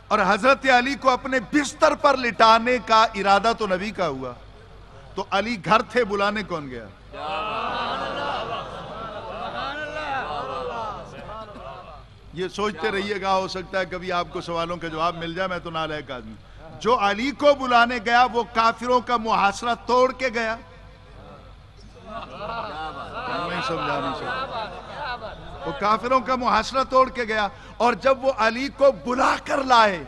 اور حضرت علی کو اپنے بستر پر لٹانے کا ارادہ تو نبی کا ہوا. تو علی گھر تھے، بلانے کون گیا؟ یہ سوچتے رہیے گا، ہو سکتا ہے کبھی آپ کو سوالوں کے جواب مل جائے. میں تو نالائق آدمی. جو علی کو بلانے گیا وہ کافروں کا محاصرہ توڑ کے گیا. نہیں سمجھا نہیں سکتا. وہ کافروں کا محاصرہ توڑ کے گیا، اور جب وہ علی کو بلا کر لائے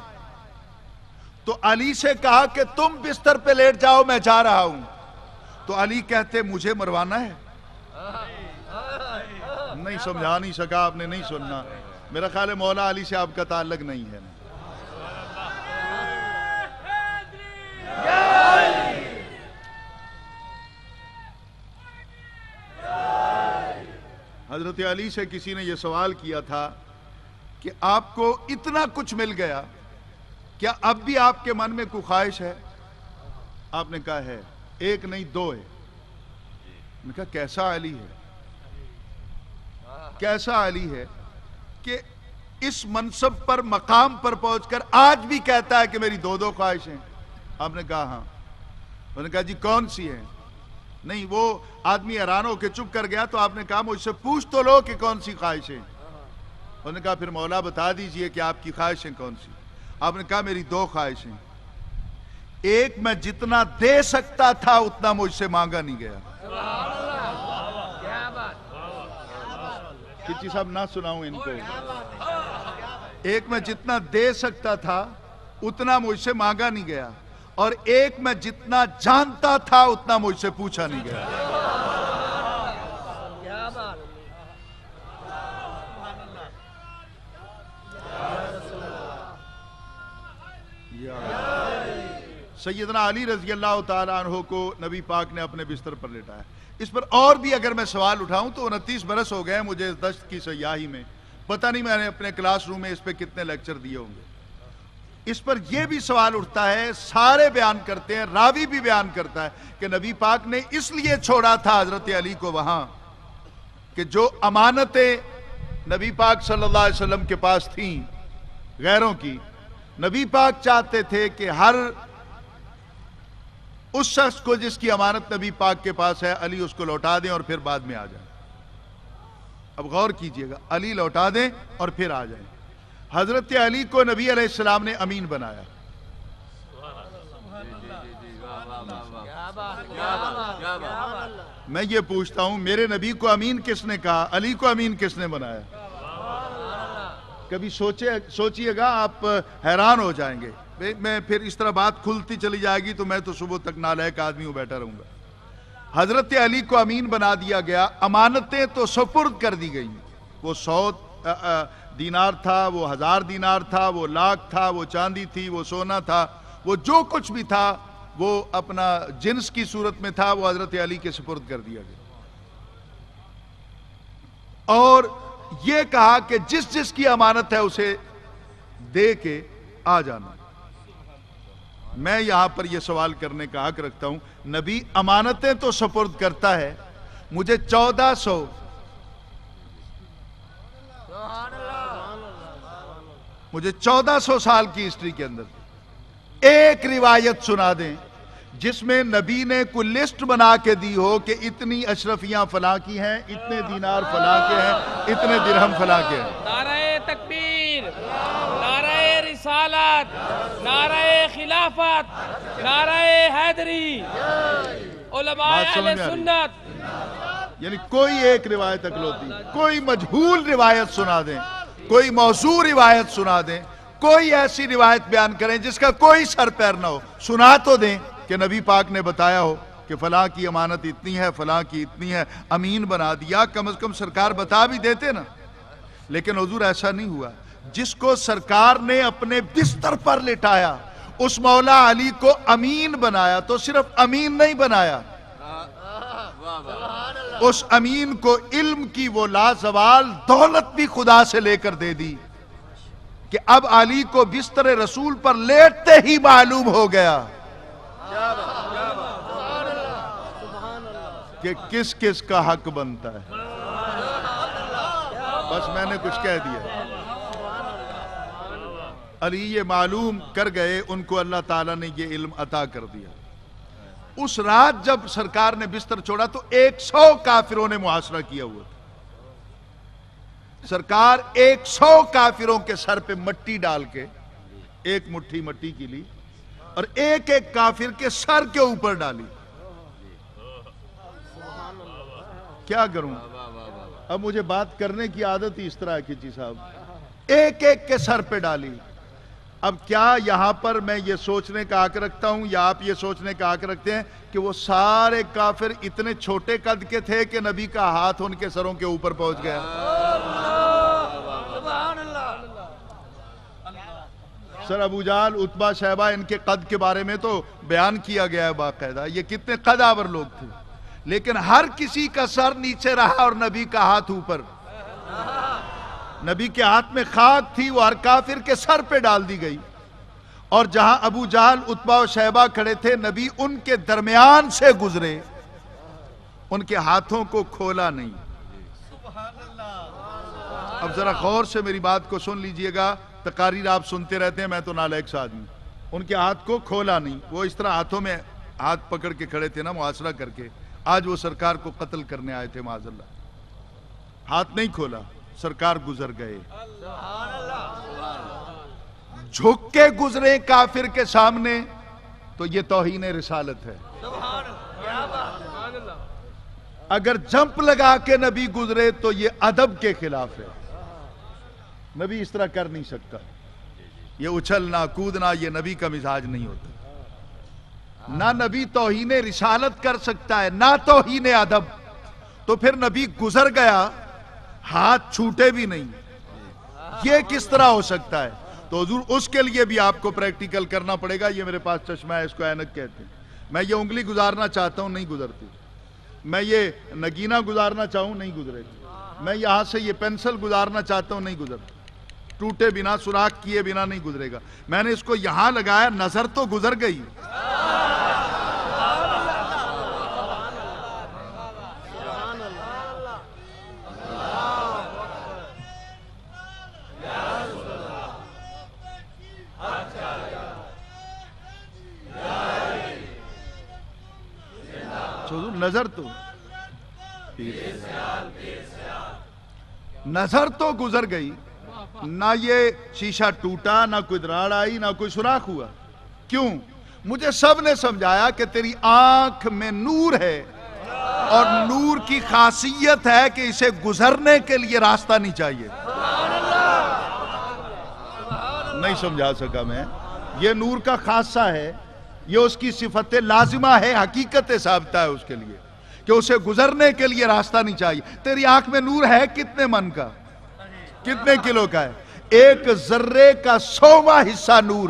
تو علی سے کہا کہ تم بستر پہ لیٹ جاؤ، میں جا رہا ہوں. تو علی کہتے مجھے مروانا ہے. نہیں سمجھا نہیں سکا، آپ نے نہیں سننا. میرا خیال ہے مولا علی سے آپ کا تعلق نہیں ہے. حضرت علی سے کسی نے یہ سوال کیا تھا کہ آپ کو اتنا کچھ مل گیا، کیا اب بھی آپ کے من میں کوئی خواہش ہے؟ آپ نے کہا ہے، ایک نہیں دو ہے. میں کہا کیسا علی ہے، کیسا علی ہے کہ اس منصب پر مقام پر پہنچ کر آج بھی کہتا ہے کہ میری دو خواہشیں. آپ نے کہا ہاں. انہوں نے کہا جی کون سی ہیں؟ نہیں، وہ آدمی حیران ہو کے چپ کر گیا. تو آپ نے کہا مجھ سے پوچھ تو لو کہ کون سی خواہشیں. انہوں نے کہا پھر مولا بتا دیجئے کہ آپ کی خواہشیں کون سی. آپ نے کہا میری 2 خواہشیں. ایک، میں جتنا دے سکتا تھا اتنا مجھ سے مانگا نہیں گیا. کچھ صاحب نہ سناؤں ان کو. ایک، میں جتنا دے سکتا تھا اتنا مجھ سے مانگا نہیں گیا، اور ایک، میں جتنا جانتا تھا اتنا مجھ سے پوچھا نہیں گیا. سیدنا علی رضی اللہ تعالیٰ عنہ کو نبی پاک نے اپنے بستر پر لٹایا. اس پر اور بھی اگر میں سوال اٹھاؤں تو 29 برس ہو گئے مجھے اس دشت کی سیاحی میں. پتہ نہیں میں نے اپنے کلاس روم میں اس پہ کتنے لیکچر دیے ہوں گے. اس پر یہ بھی سوال اٹھتا ہے، سارے بیان کرتے ہیں، راوی بھی بیان کرتا ہے کہ نبی پاک نے اس لیے چھوڑا تھا حضرت علی کو وہاں کہ جو امانتیں نبی پاک صلی اللہ علیہ وسلم کے پاس تھیں غیروں کی، نبی پاک چاہتے تھے کہ ہر اس شخص کو جس کی امانت نبی پاک کے پاس ہے علی اس کو لوٹا دیں اور پھر بعد میں آ جائیں. اب غور کیجئے گا، علی لوٹا دیں اور پھر آ جائیں. حضرت علی کو نبی علیہ السلام نے امین بنایا. میں یہ پوچھتا ہوں، میرے نبی کو امین کس نے کہا؟ علی کو امین کس نے بنایا؟ کبھی سوچئے گا، آپ حیران ہو جائیں گے. میں پھر اس طرح بات کھلتی چلی جائے گی تو میں تو صبح تک نالائق آدمی ہوں بیٹھا رہوں گا. حضرت علی کو امین بنا دیا گیا. امانتیں تو سپرد کر دی گئیں. وہ 100 دینار تھا، وہ 1000 دینار تھا، وہ لاکھ تھا، وہ چاندی تھی، وہ سونا تھا، وہ جو کچھ بھی تھا وہ اپنا جنس کی صورت میں تھا، وہ حضرت علی کے سپرد کر دیا گیا، اور یہ کہا کہ جس جس کی امانت ہے اسے دے کے آ جانا۔ میں یہاں پر یہ سوال کرنے کا حق رکھتا ہوں، نبی امانتیں تو سپرد کرتا ہے، مجھے 1400 سال کی ہسٹری کے اندر ایک روایت سنا دیں جس میں نبی نے کوئی لسٹ بنا کے دی ہو کہ اتنی اشرفیاں فلاں کی ہیں، اتنے دینار فلاں کے ہیں، اتنے درہم فلاں کے ہیں۔ نعرہ تکبیر، نعرہ رسالت، نعرہ خلافت، نعرہ حیدری، علماء بات سمجھ اہل میں آ رہی ہے؟ سنت۔ یعنی کوئی ایک روایت اکلوتی، کوئی مجہول روایت سنا دیں، کوئی موضوع روایت سنا دیں، کوئی ایسی روایت بیان کریں جس کا کوئی سر پیر نہ ہو، سنا تو دیں کہ نبی پاک نے بتایا ہو کہ فلاں کی امانت اتنی ہے، فلاں کی اتنی ہے، امین بنا دیا، کم از کم سرکار بتا بھی دیتے نا۔ لیکن حضور ایسا نہیں ہوا، جس کو سرکار نے اپنے بستر پر لٹایا اس مولا علی کو امین بنایا، تو صرف امین نہیں بنایا، اس امین کو علم کی وہ لازوال دولت بھی خدا سے لے کر دے دی کہ اب علی کو بستر رسول پر لیٹتے ہی معلوم ہو گیا کہ کس کس کا حق بنتا ہے۔ بس میں نے کچھ کہہ دیا، علی یہ معلوم کر گئے، ان کو اللہ تعالیٰ نے یہ علم عطا کر دیا۔ اس رات جب سرکار نے بستر چھوڑا تو 100 کافروں نے محاصرہ کیا ہوا تھا۔ سرکار 100 کافروں کے سر پہ مٹی ڈال کے، ایک مٹھی مٹی کی لی اور ایک ایک کافر کے سر کے اوپر ڈالی۔ کیا کروں، اب مجھے بات کرنے کی عادت ہی اس طرح کی چیز صاحب، ایک ایک کے سر پہ ڈالی۔ اب کیا یہاں پر میں یہ سوچنے کا حق رکھتا ہوں یا آپ یہ سوچنے کا حق رکھتے ہیں کہ وہ سارے کافر اتنے چھوٹے قد کے تھے کہ نبی کا ہاتھ ان کے سروں کے اوپر پہنچ گیا؟ سر ابو جہل، عتبہ، شیبہ، ان کے قد کے بارے میں تو بیان کیا گیا ہے باقاعدہ، یہ کتنے قد آور لوگ تھے، لیکن ہر کسی کا سر نیچے رہا اور نبی کا ہاتھ اوپر۔ نبی کے ہاتھ میں خاک تھی، وہ ہر کافر کے سر پہ ڈال دی گئی، اور جہاں ابو جہل، عتبہ و شیبہ کھڑے تھے، نبی ان کے درمیان سے گزرے، ان کے ہاتھوں کو کھولا نہیں۔ اب ذرا غور سے میری بات کو سن لیجئے گا، تقاریر آپ سنتے رہتے ہیں، میں تو نالائق سا آدمی، ان کے ہاتھ کو کھولا نہیں، وہ اس طرح ہاتھوں میں ہاتھ پکڑ کے کھڑے تھے نا محاصرہ کر کے، آج وہ سرکار کو قتل کرنے آئے تھے معاذ اللہ، ہاتھ نہیں کھولا، سرکار گزر گئے، جھک کے گزرے کافر کے سامنے، تو یہ توہین رسالت ہے۔ اگر جمپ لگا کے نبی گزرے تو یہ ادب کے خلاف ہے، نبی اس طرح کر نہیں سکتا، یہ اچھلنا کودنا یہ نبی کا مزاج نہیں ہوتا، نہ نبی توہین رسالت کر سکتا ہے نہ توہین ادب، تو پھر نبی گزر گیا ہاتھ چھوٹے بھی نہیں، یہ کس طرح ہو سکتا ہے؟ تو حضور اس کے لیے بھی آپ کو پریکٹیکل کرنا پڑے گا۔ یہ میرے پاس چشمہ ہے، اس کو اینک کہتے ہیں، میں یہ انگلی گزارنا چاہتا ہوں، نہیں گزرتی، میں یہ نگینہ گزارنا چاہوں، نہیں گزرے، میں یہاں سے یہ پینسل گزارنا چاہتا ہوں، نہیں گزرتی، ٹوٹے بنا سوراخ کیے بنا نہیں گزرے گا۔ میں نے اس کو یہاں لگایا، نظر تو گزر گئی، نظر تو گزر گئی، نہ یہ شیشہ ٹوٹا، نہ کوئی دراڑ آئی، نہ کوئی سوراخ ہوا۔ کیوں؟ مجھے سب نے سمجھایا کہ تیری آنکھ میں نور ہے، اور نور کی خاصیت ہے کہ اسے گزرنے کے لیے راستہ نہیں چاہیے۔ نہیں سمجھا سکا میں، یہ نور کا خاصہ ہے، یہ اس کی صفت لازمہ ہے، حقیقت ثابتہ ہے اس کے لیے کہ اسے گزرنے کے لیے راستہ نہیں چاہیے۔ تیری آنکھ میں نور ہے کتنے من کا، کتنے کلو کا ہے؟ ایک ذرے کا 100واں حصہ نور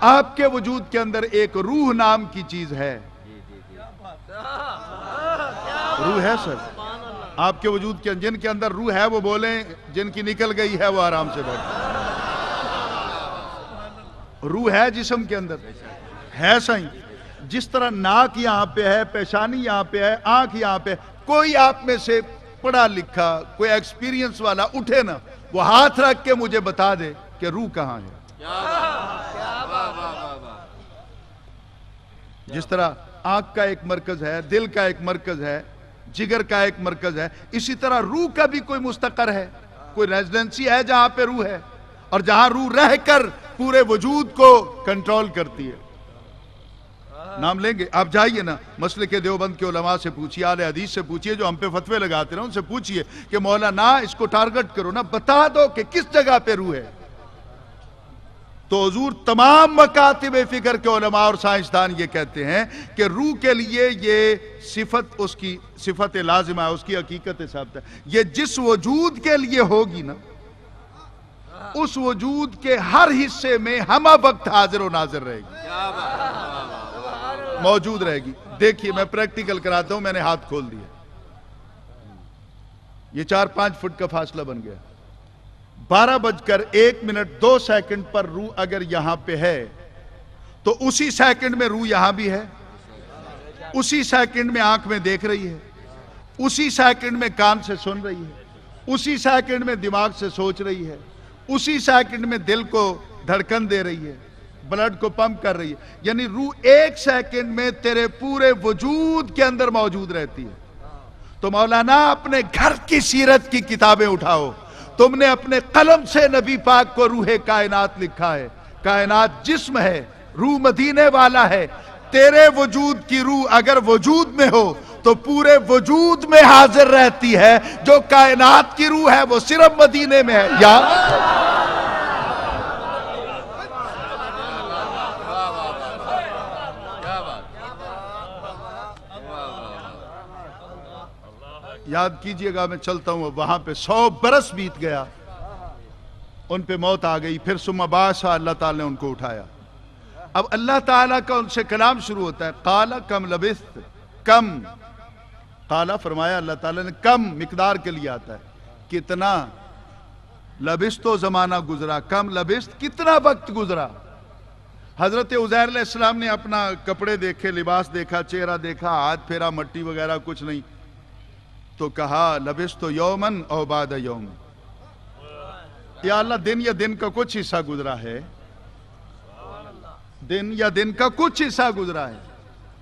آپ کے وجود کے اندر ایک روح نام کی چیز ہے. روح ہے سر آپ کے وجود کے جن کے اندر روح ہے وہ بولیں, جن کی نکل گئی ہے وہ آرام سے بیٹھیں. روح ہے جسم کے اندر ہے صحیح. جس طرح ناک یہاں پہ ہے, پیشانی یہاں پہ ہے, آنکھ یہاں پہ, کوئی آپ میں سے پڑھا لکھا کوئی ایکسپیرینس والا اٹھے نا, وہ ہاتھ رکھ کے مجھے بتا دے کہ روح کہاں ہے. جس طرح آنکھ کا ایک مرکز ہے, دل کا ایک مرکز ہے, جگر کا ایک مرکز ہے, اسی طرح روح کا بھی کوئی مستقر ہے, کوئی ریزیڈنسی ہے جہاں پہ روح ہے, اور جہاں روح رہ کر پورے وجود کو کنٹرول کرتی ہے. نام لیں گے آپ, جائیے نا مسلک دیوبند کے علماء سے پوچھئے, اہل حدیث سے پوچھئے جو ہم پہ فتوے لگاتے ہیں, ان سے پوچھئے کہ مولانا اس کو ٹارگٹ کرو نا, بتا دو کہ کس جگہ پہ روح ہے. تو حضور تمام مکاتب فکر کے علماء اور سائنسدان یہ کہتے ہیں کہ روح کے لیے یہ صفت, اس کی صفت لازمہ ہے, اس کی حقیقت ثابت ہے. یہ جس وجود کے لیے ہوگی نا, اس وجود کے ہر حصے میں ہمہ وقت حاضر و ناظر رہے گی, موجود رہے گی. دیکھیے میں پریکٹیکل کراتا ہوں, میں نے ہاتھ کھول دیا, یہ 4-5 فٹ کا فاصلہ بن گیا. 12:01:02 پر روح اگر یہاں پہ ہے تو اسی سیکنڈ میں روح یہاں بھی ہے, اسی سیکنڈ میں آنکھ میں دیکھ رہی ہے, اسی سیکنڈ میں کان سے سن رہی ہے, اسی سیکنڈ میں دماغ سے سوچ رہی ہے, اسی سیکنڈ میں دل کو دھڑکن دے رہی ہے, بلڈ کو پمپ کر رہی ہے. یعنی روح ایک سیکنڈ میں تیرے پورے وجود کے اندر موجود رہتی ہے. تو مولانا اپنے گھر کی سیرت کی کتابیں اٹھاؤ, تم نے اپنے قلم سے نبی پاک کو روح کائنات لکھا ہے. کائنات جسم ہے, روح مدینے والا ہے. تیرے وجود کی روح اگر وجود میں ہو تو پورے وجود میں حاضر رہتی ہے, جو کائنات کی روح ہے وہ صرف مدینے میں ہے. یا یاد کیجئے گا, میں چلتا ہوں وہاں پہ 100 برس بیت گیا, ان پہ موت آ گئی, پھر ثم بعث, اللہ تعالیٰ نے ان کو اٹھایا. اب اللہ تعالیٰ کا ان سے کلام شروع ہوتا ہے. قال کم لبثت, کم, قال فرمایا اللہ تعالیٰ نے, کم مقدار کے لیے آتا ہے, کتنا, لبثت تو زمانہ گزرا, کم لبثت کتنا وقت گزرا. حضرت عزیر علیہ السلام نے اپنا کپڑے دیکھے, لباس دیکھا, چہرہ دیکھا, ہاتھ پھیرا, مٹی وغیرہ کچھ نہیں, تو کہا لبثت یومن او بعد یوم, یا اللہ دن یا دن کا کچھ حصہ گزرا ہے, دن یا دن کا کچھ حصہ گزرا ہے.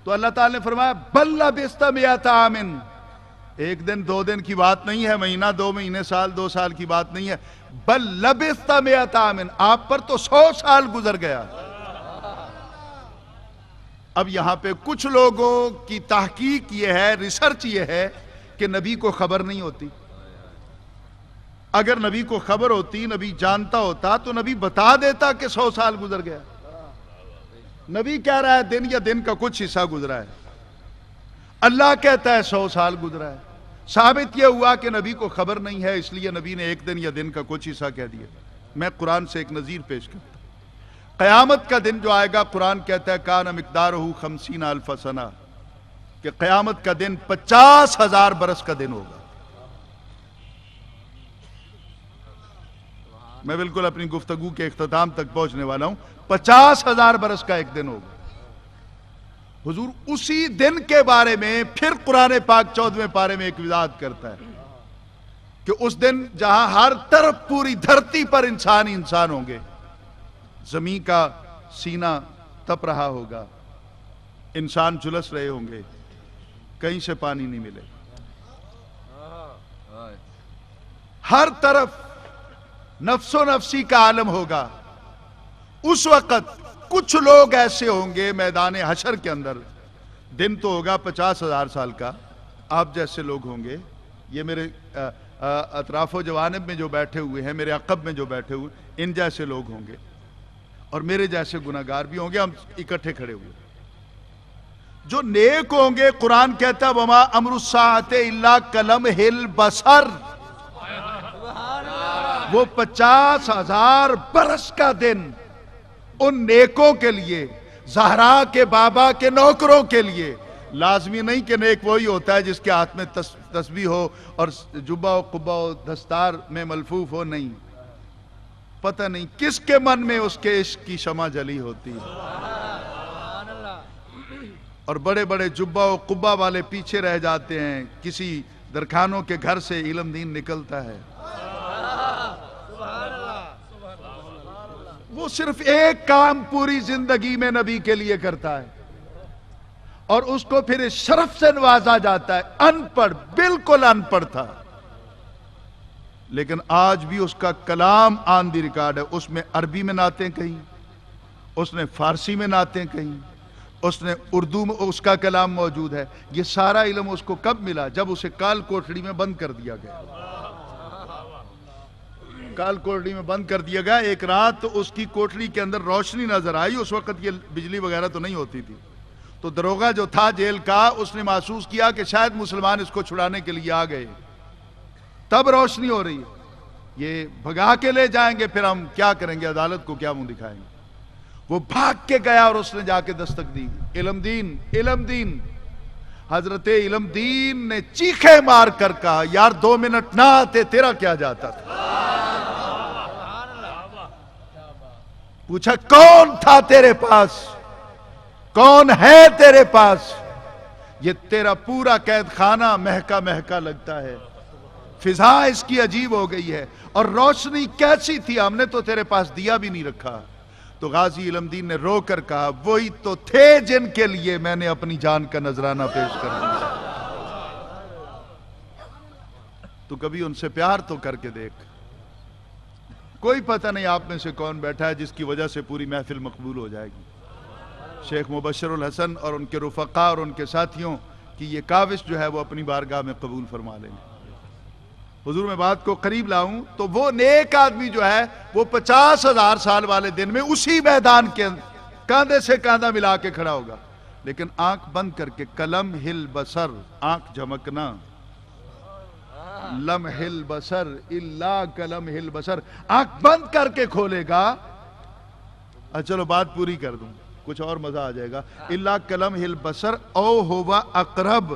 تو اللہ تعالیٰ نے فرمایا بل لبثت مئۃ عام, ایک دن 2 دن کی بات نہیں ہے, مہینہ 2 مہینے, سال 2 سال کی بات نہیں ہے, بل لبثت مئۃ عام, آپ پر تو 100 سال گزر گیا. اب یہاں پہ کچھ لوگوں کی تحقیق یہ ہے, ریسرچ یہ ہے کہ نبی کو خبر نہیں ہوتی. اگر نبی کو خبر ہوتی, نبی جانتا ہوتا, تو نبی بتا دیتا کہ 100 سال گزر گیا. نبی کہہ رہا ہے دن یا دن کا کچھ حصہ گزرا ہے, اللہ کہتا ہے 100 سال گزرا ہے. ثابت یہ ہوا کہ نبی کو خبر نہیں ہے, اس لیے نبی نے ایک دن یا دن کا کچھ حصہ کہہ دیا. میں قرآن سے ایک نظیر پیش کرتا ہوں. قیامت کا دن جو آئے گا, قرآن کہتا ہے کان مقدارہ 50,000 سنہ, کہ قیامت کا دن 50,000 برس کا دن ہوگا. میں بالکل اپنی گفتگو کے اختتام تک پہنچنے والا ہوں. 50,000 برس کا ایک دن ہوگا. حضور اسی دن کے بارے میں پھر قرآن پاک 14ویں پارے میں ایک وضاحت کرتا ہے کہ اس دن جہاں ہر طرف پوری دھرتی پر انسان ہی انسان ہوں گے, زمین کا سینہ تپ رہا ہوگا, انسان جھلس رہے ہوں گے, کہیں سے پانی نہیں ملے, ہر طرف نفس و نفسی کا عالم ہوگا. اس وقت کچھ لوگ ایسے ہوں گے میدان حشر کے اندر, دن تو ہوگا 50,000 سال کا, آپ جیسے لوگ ہوں گے, یہ میرے اطراف و جوانب میں جو بیٹھے ہوئے ہیں, میرے عقب میں جو بیٹھے ہوئے, ان جیسے لوگ ہوں گے, اور میرے جیسے گناہگار بھی ہوں گے, ہم اکٹھے کھڑے ہوئے. جو نیک ہوں گے, قرآن کہتا ہے وما امر الساعۃ الا کلمح البصر, وہ 50,000 برس کا دن ان نیکوں کے لیے، زہرا کے بابا کے نوکروں کے لیے لازمی نہیں کہ نیک وہی ہوتا ہے جس کے ہاتھ میں تسبیح ہو اور جبہ و قبہ و دستار میں ملفوف ہو، نہیں، پتہ نہیں کس کے من میں اس کے عشق کی شمع جلی ہوتی ہے، اور بڑے بڑے جبہ و قبہ والے پیچھے رہ جاتے ہیں، کسی درخانوں کے گھر سے علم دین نکلتا ہے، وہ صرف ایک کام پوری زندگی میں نبی کے لیے کرتا ہے اور اس کو پھر اس شرف سے نوازا جاتا ہے، ان پڑھ، بالکل ان پڑھ تھا، لیکن آج بھی اس کا کلام آن دی ریکارڈ ہے، اس میں عربی میں نعتیں کہیں، اس نے فارسی میں نعتیں کہیں، اس نے اردو میں اس کا کلام موجود ہے۔ یہ سارا علم اس کو کب ملا؟ جب اسے کال کوٹڑی میں بند کر دیا گیا، کال کوٹڑی میں بند کر دیا گیا۔ ایک رات اس کی کوٹڑی کے اندر روشنی نظر آئی، اس وقت یہ بجلی وغیرہ تو نہیں ہوتی تھی، تو دروغہ جو تھا جیل کا، اس نے محسوس کیا کہ شاید مسلمان اس کو چھڑانے کے لیے آ گئے، تب روشنی ہو رہی ہے، یہ بھگا کے لے جائیں گے، پھر ہم کیا کریں گے، عدالت کو کیا منہ دکھائیں گے؟ وہ بھاگ کے گیا اور اس نے جا کے دستک دی، علم دین، علم دین۔ حضرت علم دین نے چیخے مار کر کہا، یار 2 منٹ نہ آتے تیرا کیا جاتا تھا؟ پوچھا کون تھا تیرے پاس، کون ہے تیرے پاس؟ یہ تیرا پورا قید خانہ مہکا مہکا لگتا ہے، فضا اس کی عجیب ہو گئی ہے، اور روشنی کیسی تھی، ہم نے تو تیرے پاس دیا بھی نہیں رکھا۔ تو غازی علم دین نے رو کر کہا، وہی تو تھے جن کے لیے میں نے اپنی جان کا نذرانہ پیش کر دیا، تو کبھی ان سے پیار تو کر کے دیکھ۔ کوئی پتہ نہیں آپ میں سے کون بیٹھا ہے جس کی وجہ سے پوری محفل مقبول ہو جائے گی۔ شیخ مبشر الحسن اور ان کے رفقا اور ان کے ساتھیوں کی یہ کاوش جو ہے وہ اپنی بارگاہ میں قبول فرما لیں گے۔ حضور میں بات کو قریب لاؤں تو وہ نیک آدمی جو ہے وہ 50,000 سال والے دن میں اسی میدان کے کاندھے سے کاندھا ملا کے کھڑا ہوگا، لیکن آنکھ بند کر کے کلم ہل بسر، آنکھ جھمکنا، لم ہل بسر الا کلم ہل بسر، آنکھ بند کر کے کھولے گا۔ چلو بات پوری کر دوں، کچھ اور مزہ آ جائے گا۔ الا کلم ہل بسر او ہوا اقرب،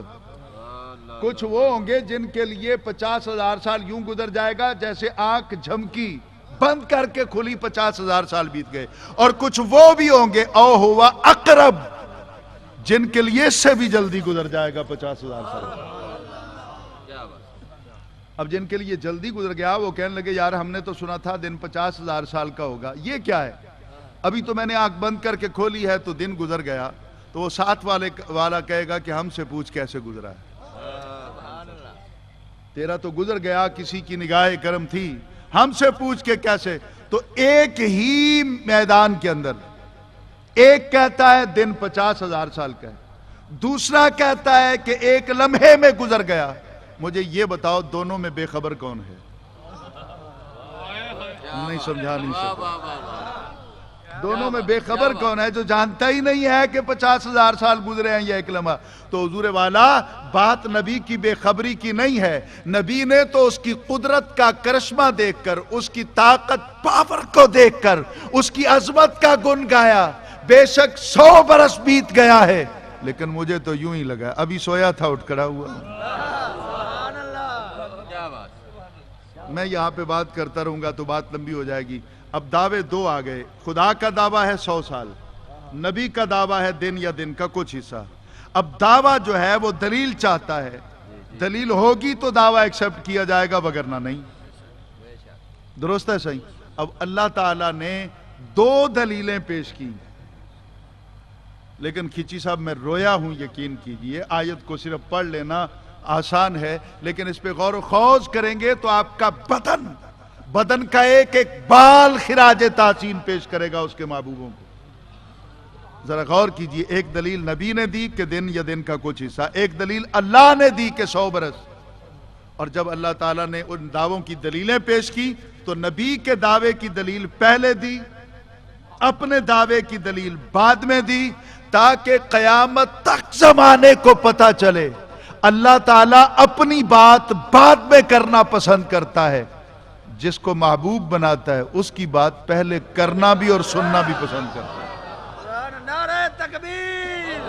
کچھ وہ ہوں گے جن کے لیے 50,000 سال یوں گزر جائے گا جیسے آنکھ جھمکی، بند کر کے کھلی 50,000 سال بیت گئے، اور کچھ وہ بھی ہوں گے او ہوا اقرب جن کے لیے اس سے بھی جلدی گزر جائے گا 50,000 سال۔ اب جن کے لیے جلدی گزر گیا وہ کہنے لگے، یار ہم نے تو سنا تھا دن 50,000 سال کا ہوگا، یہ کیا ہے؟ ابھی تو میں نے آنکھ بند کر کے کھولی ہے تو دن گزر گیا۔ تو وہ ساتھ والا کہے گا کہ ہم سے پوچھ کیسے گزرا ہے، تیرا تو گزر گیا، کسی کی نگاہ کرم تھی، ہم سے پوچھ کے کیسے؟ تو ایک ہی میدان کے اندر ایک کہتا ہے دن 50,000 سال کا ہے، دوسرا کہتا ہے کہ ایک لمحے میں گزر گیا۔ مجھے یہ بتاؤ دونوں میں بے خبر کون ہے؟ نہیں سمجھا، نہیں سمجھا، دونوں میں بے خبر کون ہے؟ جو جانتا ہی نہیں ہے کہ 50,000 سال گزرے ہیں یا ایک لمحہ۔ تو حضور والا بات نبی کی بے خبری کی نہیں ہے، نبی نے تو اس کی قدرت کا کرشمہ دیکھ کر، اس کی طاقت پاور کو دیکھ کر، اس کی عظمت کا گن گایا۔ بے شک 100 برس بیت گیا ہے، لیکن مجھے تو یوں ہی لگا ابھی سویا تھا اٹھ کھڑا ہوا۔ میں یہاں پہ بات کرتا رہوں گا تو بات لمبی ہو جائے گی۔ اب دعوے 2 آ گئے، خدا کا دعویٰ ہے 100 سال، نبی کا دعویٰ ہے دن یا دن کا کچھ حصہ۔ اب دعویٰ جو ہے وہ دلیل چاہتا ہے، دلیل ہوگی تو دعویٰ ایکسپٹ کیا جائے گا، وگرنہ نہیں۔ درست ہے صحیح؟ اب اللہ تعالیٰ نے 2 دلیلیں پیش کی، لیکن کھچی صاحب میں رویا ہوں، یقین کیجئے، آیت کو صرف پڑھ لینا آسان ہے، لیکن اس پہ غور و خوض کریں گے تو آپ کا بدن کا ایک ایک بال خراج تحسین پیش کرے گا اس کے محبوبوں کو۔ ذرا غور کیجئے، ایک دلیل نبی نے دی کہ دن یا دن کا کچھ حصہ، ایک دلیل اللہ نے دی کہ 100 برس۔ اور جب اللہ تعالیٰ نے ان دعووں کی دلیلیں پیش کی تو نبی کے دعوے کی دلیل پہلے دی، اپنے دعوے کی دلیل بعد میں دی، تاکہ قیامت تک زمانے کو پتہ چلے اللہ تعالیٰ اپنی بات بعد میں کرنا پسند کرتا ہے، جس کو محبوب بناتا ہے اس کی بات پہلے کرنا بھی اور سننا بھی پسند کرتا ہے۔ نعرہ تکبیر،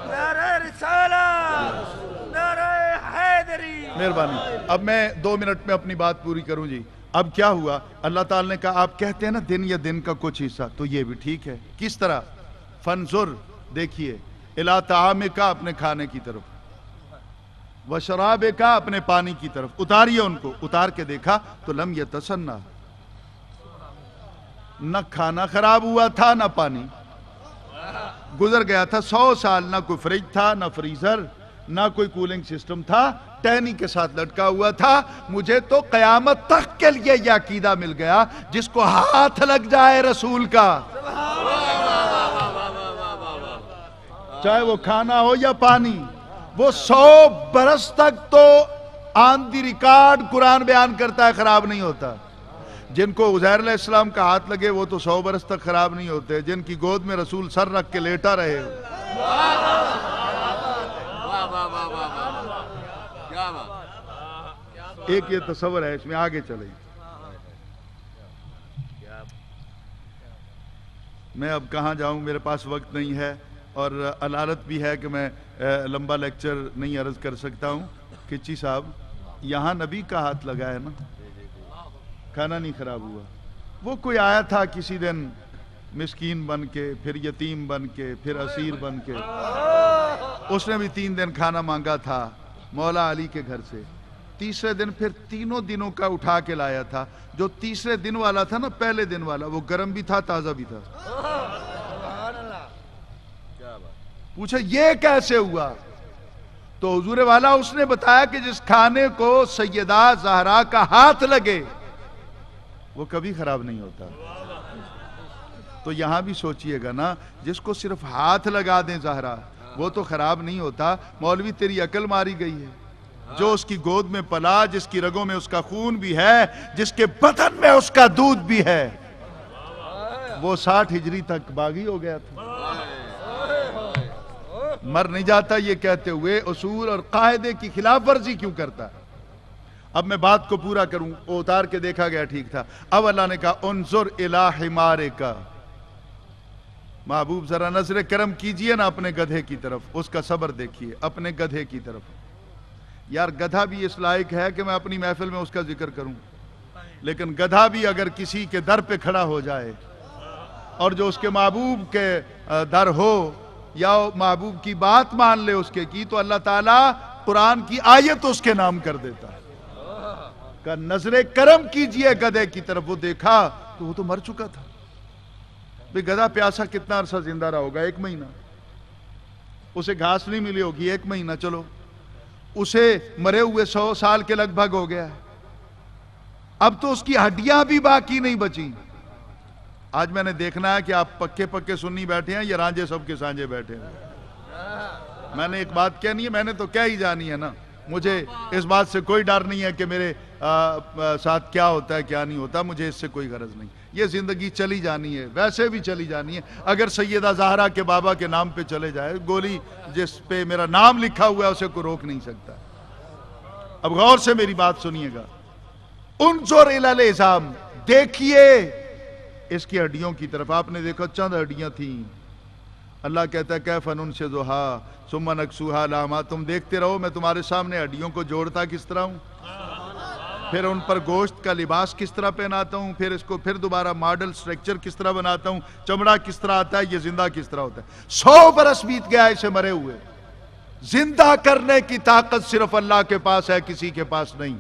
نعرہ رسالت، نعرہ حیدری۔ مہربانی، اب میں 2 منٹ میں اپنی بات پوری کروں جی۔ اب کیا ہوا؟ اللہ تعالیٰ نے کہا آپ کہتے ہیں نا دن یا دن کا کچھ حصہ، تو یہ بھی ٹھیک ہے۔ کس طرح؟ فنظر، دیکھیے، الی طعامک، اپنے کھانے کی طرف، وشرابک، اپنے پانی کی طرف، اتاریے ان کو۔ اتار کے دیکھا تو لم یتسنہ، نہ کھانا خراب ہوا تھا نہ پانی، گزر گیا تھا 100 سال، نہ کوئی فریج تھا نہ فریزر نہ کوئی کولنگ سسٹم تھا، ٹہنی کے ساتھ لٹکا ہوا تھا۔ مجھے تو قیامت تک کے لیے یہ عقیدہ مل گیا، جس کو ہاتھ لگ جائے رسول کا، چاہے وہ کھانا ہو یا پانی، وہ 100 برس تک تو آن دی ریکارڈ قرآن بیان کرتا ہے خراب نہیں ہوتا۔ جن کو عزیر علیہ السلام کا ہاتھ لگے وہ تو 100 برس تک خراب نہیں ہوتے، جن کی گود میں رسول سر رکھ کے لیٹا رہے۔ ایک یہ تصور ہے، اس میں آگے چلیں۔ میں اب کہاں جاؤں، میرے پاس وقت نہیں ہے، اور علالت بھی ہے کہ میں لمبا لیکچر نہیں عرض کر سکتا ہوں۔ کچی صاحب، یہاں نبی کا ہاتھ لگا ہے نا، کھانا نہیں خراب ہوا۔ وہ کوئی آیا تھا کسی دن مسکین بن کے، پھر یتیم بن کے، پھر اسیر بن کے، اس نے بھی 3 دن کھانا مانگا تھا مولا علی کے گھر سے۔ تیسرے دن پھر 3 دنوں کا اٹھا کے لایا تھا۔ جو تیسرے دن والا تھا نا، پہلے دن والا، وہ گرم بھی تھا تازہ بھی تھا۔ پوچھا یہ کیسے ہوا؟ تو حضور والا اس نے بتایا کہ جس کھانے کو سیدہ زہرا کا ہاتھ لگے وہ کبھی خراب نہیں ہوتا۔ تو یہاں بھی سوچئے گا نا، جس کو صرف ہاتھ لگا دیں زہرا وہ تو خراب نہیں ہوتا۔ مولوی تیری عقل ماری گئی ہے۔ جو اس کی گود میں پلا، جس کی رگوں میں اس کا خون بھی ہے، جس کے بدن میں اس کا دودھ بھی ہے، وہ 60 ہجری تک باغی ہو گیا تھا۔ مر نہیں جاتا یہ کہتے ہوئے اصول اور قاعدے کی خلاف ورزی کیوں کرتا؟ اب میں بات کو پورا کروں۔ وہ اتار کے دیکھا گیا، ٹھیک تھا۔ اب اللہ نے کہا انظر الی حمارک، محبوب ذرا نظر کرم کیجئے نا اپنے گدھے کی طرف، اس کا صبر دیکھیے، اپنے گدھے کی طرف۔ یار گدھا بھی اس لائق ہے کہ میں اپنی محفل میں اس کا ذکر کروں، لیکن گدھا بھی اگر کسی کے در پہ کھڑا ہو جائے اور جو اس کے محبوب کے در ہو یا محبوب کی بات مان لے اس کے کی، تو اللہ تعالیٰ قرآن کی آیت اس کے نام کر دیتا ہے کہ نظر کرم کیجئے گدھے کی طرف۔ وہ دیکھا تو وہ تو مر چکا تھا۔ بھئی گدھا پیاسا کتنا عرصہ زندہ رہا ہوگا؟ 1 مہینہ۔ اسے گھاس نہیں ملی ہوگی 1 مہینہ، چلو اسے مرے ہوئے 100 سال کے لگ بھگ ہو گیا۔ اب تو اس کی ہڈیاں بھی باقی نہیں بچیں۔ آج میں نے دیکھنا ہے کہ آپ پکے پکے سنی بیٹھے ہیں یا رانجے سب کے سانجے بیٹھے ہیں۔ میں نے ایک بات کہنی ہے، میں نے تو کہہ ہی جانی ہے نا۔ مجھے اس بات سے کوئی ڈر نہیں ہے کہ میرے ساتھ کیا ہوتا ہے کیا نہیں ہوتا، مجھے اس سے کوئی غرض نہیں۔ یہ زندگی چلی جانی ہے، ویسے بھی چلی جانی ہے۔ اگر سیدہ زہرا کے بابا کے نام پہ چلے جائے، گولی جس پہ میرا نام لکھا ہوا ہے اسے کوئی روک نہیں سکتا۔ اب غور سے میری بات سنیے گا۔ انظر الی العظام، دیکھیے اس کی ہڈیوں کی طرف۔ آپ نے دیکھا چند ہڈیاں تھیں۔ اللہ کہتا ہے کیف ننشزھا ثم نکسوھا لحما، تم دیکھتے رہو میں تمہارے سامنے ہڈیوں کو جوڑتا کس طرح ہوں، پھر ان پر گوشت کا لباس کس طرح پہناتا ہوں، پھر اس کو پھر دوبارہ ماڈل سٹرکچر کس طرح بناتا ہوں، چمڑا کس طرح آتا ہے، یہ زندہ کس طرح ہوتا ہے۔ 100 برس بیت گیا اسے مرے ہوئے۔ زندہ کرنے کی طاقت صرف اللہ کے پاس ہے، کسی کے پاس نہیں۔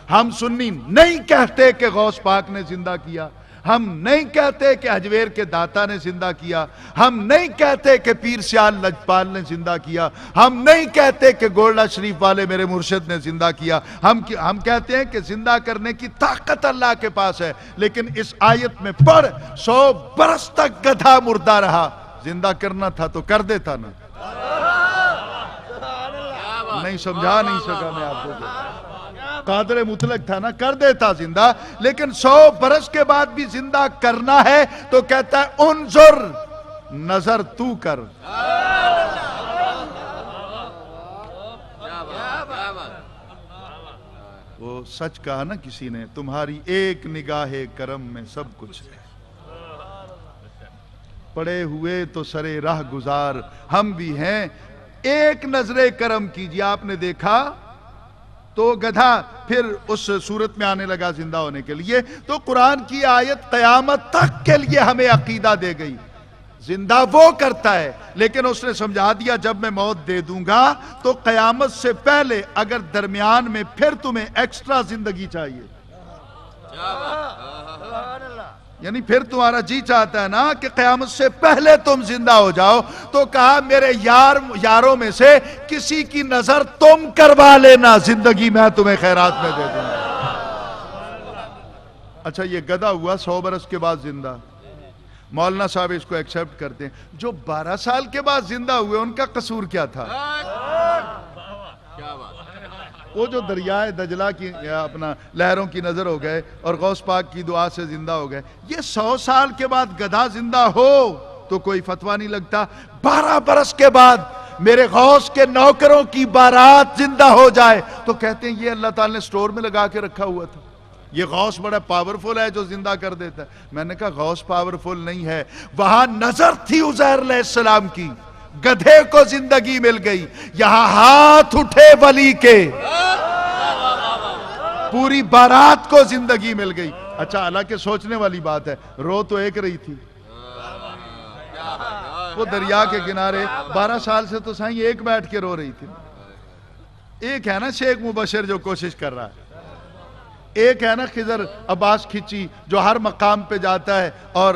ہم سنی نہیں کہتے کہ غوث پاک نے زندہ کیا، ہم نہیں کہتے کہ حجویر کے داتا نے زندہ کیا، ہم نہیں کہتے کہ پیر سیال لجپال نے زندہ کیا، ہم نہیں کہتے کہ گولڈا شریف والے میرے مرشد نے زندہ کیا۔ ہم کہتے ہیں کہ زندہ کرنے کی طاقت اللہ کے پاس ہے۔ لیکن اس آیت میں پڑھ 100 برس تک گدھا مردہ رہا، زندہ کرنا تھا تو کر دیتا نا۔ نہیں سمجھا نہیں سکا میں آپ کو، قادر مطلق تھا نا، کر دیتا زندہ۔ لیکن 100 برس کے بعد بھی زندہ کرنا ہے تو کہتا ہے انظر، نظر تو کر۔ وہ سچ کہا نا کسی نے، تمہاری ایک نگاہ کرم میں سب کچھ ہے، پڑے ہوئے تو سرے راہ گزار ہم بھی ہیں، ایک نظر کرم کیجیے۔ آپ نے دیکھا تو گدھا پھر اس صورت میں آنے لگا زندہ ہونے کے لیے، تو قرآن کی آیت قیامت تک کے لیے ہمیں عقیدہ دے گئی، زندہ وہ کرتا ہے، لیکن اس نے سمجھا دیا جب میں موت دے دوں گا تو قیامت سے پہلے اگر درمیان میں پھر تمہیں ایکسٹرا زندگی چاہیے، یعنی پھر تمہارا جی چاہتا ہے نا کہ قیامت سے پہلے تم زندہ ہو جاؤ، تو کہا میرے یاروں میں سے کسی کی نظر تم کروا لینا، زندگی میں تمہیں خیرات میں دے دوں گا۔ اچھا یہ گدھا ہوا 100 برس کے بعد زندہ، مولانا صاحب اس کو ایکسپٹ کرتے ہیں، جو 12 سال کے بعد زندہ ہوئے ان کا قصور کیا تھا؟ وہ جو دریائے دجلہ کی اپنا لہروں کی نظر ہو گئے اور غوث پاک کی دعا سے زندہ ہو گئے، یہ 100 سال کے بعد گدھا زندہ ہو تو کوئی فتویٰ نہیں لگتا، 12 برس کے بعد میرے غوث کے نوکروں کی بارات زندہ ہو جائے تو کہتے ہیں یہ اللہ تعالی نے سٹور میں لگا کے رکھا ہوا تھا، یہ غوث بڑا پاورفل ہے جو زندہ کر دیتا ہے۔ میں نے کہا غوث پاورفل نہیں ہے، وہاں نظر تھی عزیر علیہ السلام کی، گدھے کو زندگی مل گئی، یہاں ہاتھ اٹھے ولی کے، پوری بارات کو زندگی مل گئی۔ اچھا حالانکہ سوچنے والی بات ہے، رو تو ایک رہی تھی، وہ دریا کے کنارے 12 سال سے تو سائیں ایک بیٹھ کے رو رہی تھی، ایک ہے نا شیخ مبشر جو کوشش کر رہا ہے، ایک ہے نا خضر عباس کھچی جو ہر مقام پہ جاتا ہے اور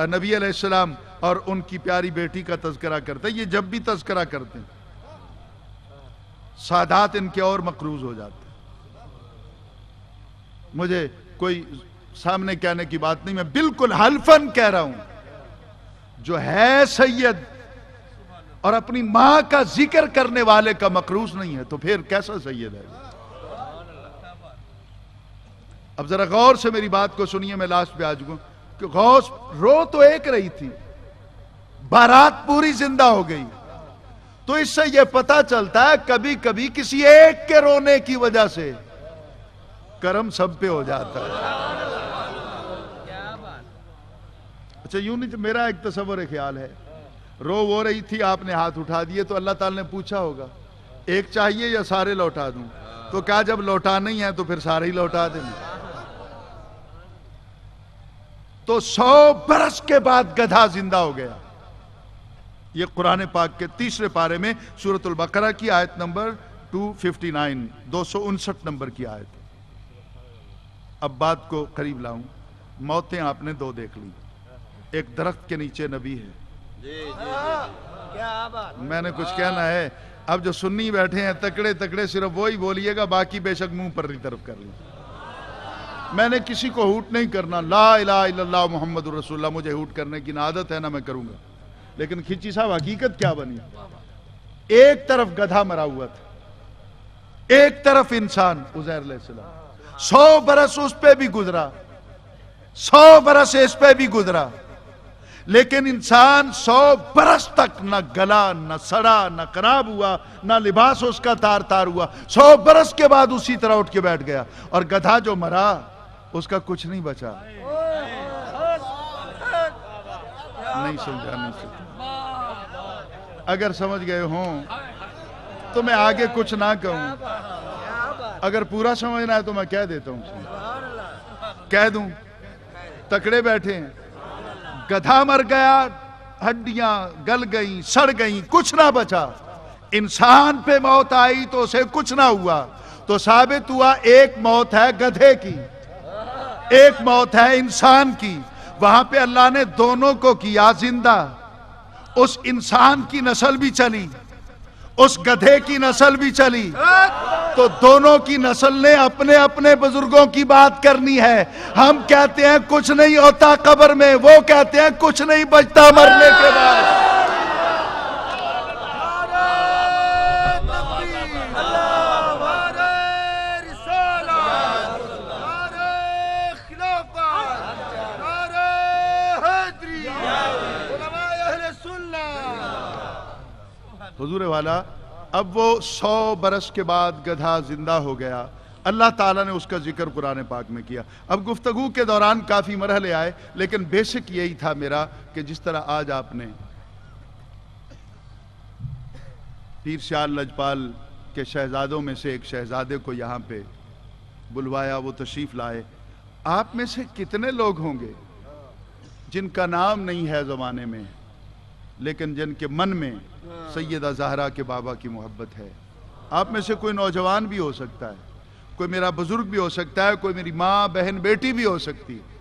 نبی علیہ السلام اور ان کی پیاری بیٹی کا تذکرہ کرتا ہے، یہ جب بھی تذکرہ کرتے ہیں سادات ان کے اور مقروض ہو جاتے ہیں۔ مجھے کوئی سامنے کہنے کی بات نہیں، میں بالکل حلفاً کہہ رہا ہوں، جو ہے سید اور اپنی ماں کا ذکر کرنے والے کا مقروض نہیں ہے تو پھر کیسا سید ہے؟ اب ذرا غور سے میری بات کو سنیے، میں لاسٹ پہ آ چکا ہوں کہ غوث رو تو ایک رہی تھی، بارات پوری زندہ ہو گئی، تو اس سے یہ پتا چلتا ہے کبھی کبھی کسی ایک کے رونے کی وجہ سے کرم سب پہ ہو جاتا ہے۔ اچھا یوں نہیں، میرا ایک تصور خیال ہے، رو وہ رہی تھی، آپ نے ہاتھ اٹھا دیے تو اللہ تعالی نے پوچھا ہوگا ایک چاہیے یا سارے لوٹا دوں، تو کہا جب لوٹا نہیں ہے تو پھر سارے ہی لوٹا دیں۔ تو 100 برس کے بعد گدھا زندہ ہو گیا، یہ قرآن پاک کے 3 پارے میں سورۃ البقرہ کی آیت نمبر 259 259 نمبر کی آیت۔ اب بات کو قریب لاؤں، موتیں آپ نے 2 دیکھ لی، ایک درخت کے نیچے نبی ہے، میں نے کچھ کہنا ہے، اب جو سنی بیٹھے ہیں تکڑے تکڑے صرف وہی بولیے گا، باقی بے شک منہ پر طرف کر لی۔ میں نے کسی کو ہوٹ نہیں کرنا، لا الہ الا اللہ محمد رسول اللہ، مجھے ہوٹ کرنے کی نہ عادت ہے نہ میں کروں گا، لیکن کھچی صاحب حقیقت کیا بنی؟ ایک طرف گدھا مرا ہوا تھا، ایک طرف انسان عزیر علیہ السلام، 100 برس اس پہ بھی گزرا، 100 برس اس پہ بھی گزرا، لیکن انسان 100 برس تک نہ گلا، نہ سڑا، نہ خراب ہوا، نہ لباس اس کا تار تار ہوا، 100 برس کے بعد اسی طرح اٹھ کے بیٹھ گیا، اور گدھا جو مرا اس کا کچھ نہیں بچا۔ نہیں سمجھا، اگر سمجھ گئے ہوں تو میں آگے کچھ نہ کہوں، اگر پورا سمجھنا ہے تو میں کہہ دیتا ہوں، کہہ دوں، تکڑے بیٹھے ہیں، گدھا مر گیا، ہڈیاں گل گئیں، سڑ گئیں، کچھ نہ بچا، انسان پہ موت آئی تو اسے کچھ نہ ہوا، تو ثابت ہوا ایک موت ہے گدھے کی، ایک موت ہے انسان کی، وہاں پہ اللہ نے دونوں کو کیا زندہ، اس انسان کی نسل بھی چلی، اس گدھے کی نسل بھی چلی، تو دونوں کی نسل نے اپنے اپنے بزرگوں کی بات کرنی ہے۔ ہم کہتے ہیں کچھ نہیں ہوتا قبر میں، وہ کہتے ہیں کچھ نہیں بچتا مرنے کے بعد۔ حضور والا، اب وہ 100 برس کے بعد گدھا زندہ ہو گیا، اللہ تعالیٰ نے اس کا ذکر قرآن پاک میں کیا۔ اب گفتگو کے دوران کافی مرحلے آئے، لیکن بیسک یہی تھا میرا کہ جس طرح آج آپ نے پیر سیال لجپال کے شہزادوں میں سے ایک شہزادے کو یہاں پہ بلوایا، وہ تشریف لائے۔ آپ میں سے کتنے لوگ ہوں گے جن کا نام نہیں ہے زمانے میں، لیکن جن کے من میں سیدہ زہرا کے بابا کی محبت ہے؟ آپ میں سے کوئی نوجوان بھی ہو سکتا ہے، کوئی میرا بزرگ بھی ہو سکتا ہے، کوئی میری ماں بہن بیٹی بھی ہو سکتی ہے،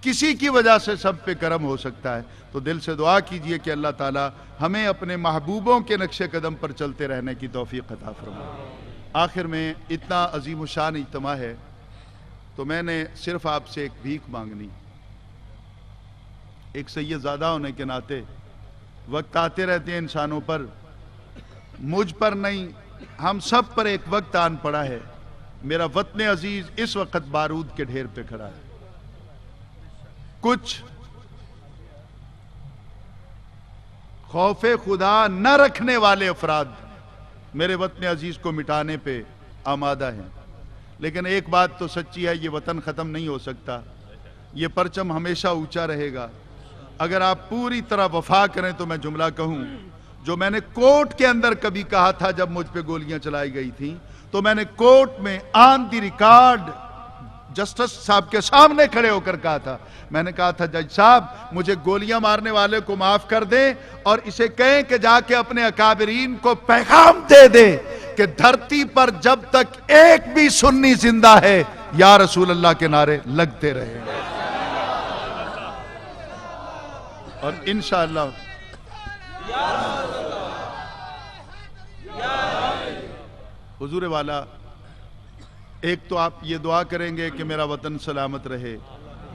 کسی کی وجہ سے سب پہ کرم ہو سکتا ہے۔ تو دل سے دعا کیجئے کہ اللہ تعالی ہمیں اپنے محبوبوں کے نقش قدم پر چلتے رہنے کی توفیق عطا فرمائے۔ آخر میں اتنا عظیم الشان اجتماع ہے تو میں نے صرف آپ سے ایک بھیک مانگنی، ایک سید زادہ ہونے کے ناطے وقت آتے رہتے ہیں انسانوں پر، مجھ پر نہیں ہم سب پر ایک وقت آن پڑا ہے۔ میرا وطن عزیز اس وقت بارود کے ڈھیر پہ کھڑا ہے۔ کچھ خوف خدا نہ رکھنے والے افراد میرے وطن عزیز کو مٹانے پہ آمادہ ہیں، لیکن ایک بات تو سچی ہے، یہ وطن ختم نہیں ہو سکتا، یہ پرچم ہمیشہ اونچا رہے گا۔ اگر آپ پوری طرح وفا کریں تو میں جملہ کہوں جو میں نے کورٹ کے اندر کبھی کہا تھا جب مجھ پہ گولیاں چلائی گئی تھیں، تو میں نے کورٹ میں آن دی ریکارڈ جسٹس صاحب کے سامنے کھڑے ہو کر کہا تھا، میں نے کہا تھا جج صاحب مجھے گولیاں مارنے والے کو معاف کر دیں اور اسے کہیں کہ جا کے اپنے اکابرین کو پیغام دے دے کہ دھرتی پر جب تک ایک بھی سنی زندہ ہے یا رسول اللہ کے نعرے لگتے رہے اور انشاءاللہ حضور والا ایک تو آپ یہ دعا کریں گے کہ میرا وطن سلامت رہے،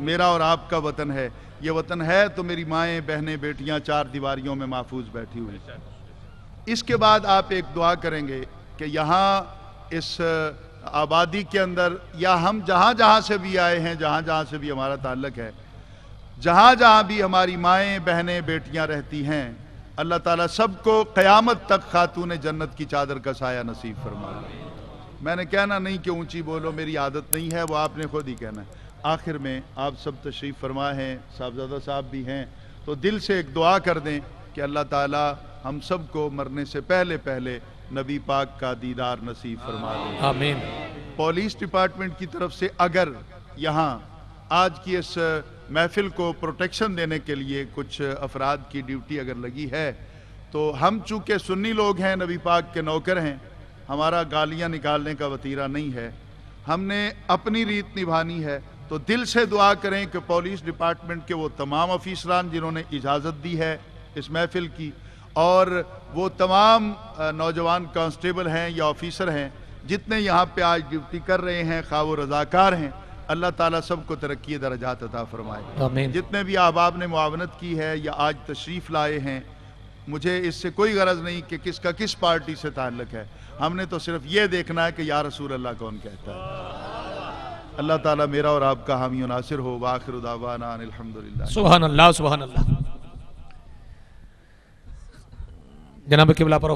میرا اور آپ کا وطن ہے، یہ وطن ہے تو میری مائیں بہنیں بیٹیاں چار دیواریوں میں محفوظ بیٹھی ہوئی۔ اس کے بعد آپ ایک دعا کریں گے کہ یہاں اس آبادی کے اندر یا ہم جہاں جہاں سے بھی آئے ہیں، جہاں جہاں سے بھی ہمارا تعلق ہے، جہاں جہاں بھی ہماری مائیں بہنیں بیٹیاں رہتی ہیں، اللہ تعالیٰ سب کو قیامت تک خاتون جنت کی چادر کا سایہ نصیب فرمائے۔ میں نے کہنا نہیں کہ اونچی بولو، میری عادت نہیں ہے، وہ آپ نے خود ہی کہنا ہے۔ آخر میں آپ سب تشریف فرما ہیں، صاحبزادہ صاحب بھی ہیں، تو دل سے ایک دعا کر دیں کہ اللہ تعالیٰ ہم سب کو مرنے سے پہلے پہلے نبی پاک کا دیدار نصیب فرما دیں۔ آمین۔ پولیس ڈپارٹمنٹ کی طرف سے اگر یہاں آج کی اس محفل کو پروٹیکشن دینے کے لیے کچھ افراد کی ڈیوٹی اگر لگی ہے تو ہم چونکہ سنی لوگ ہیں، نبی پاک کے نوکر ہیں، ہمارا گالیاں نکالنے کا وطیرہ نہیں ہے، ہم نے اپنی ریت نبھانی ہے، تو دل سے دعا کریں کہ پولیس ڈپارٹمنٹ کے وہ تمام افیسران جنہوں نے اجازت دی ہے اس محفل کی، اور وہ تمام نوجوان کانسٹیبل ہیں یا آفیسر ہیں جتنے یہاں پہ آج ڈیوٹی کر رہے ہیں، خواہ وہ رضاکار ہیں، اللہ تعالیٰ سب کو ترقی درجات عطا فرمائے۔ آمین۔ جتنے بھی احباب نے معاونت کی ہے یا آج تشریف لائے ہیں، مجھے اس سے کوئی غرض نہیں کہ کس کا کس پارٹی سے تعلق ہے، ہم نے تو صرف یہ دیکھنا ہے کہ یا رسول اللہ کون کہتا ہے۔ اللہ تعالیٰ میرا اور آپ کا حامی و ناصر ہو۔ وآخر دعوانا ان الحمدللہ۔ سبحان اللہ، سبحان اللہ۔ جناب قبلہ پر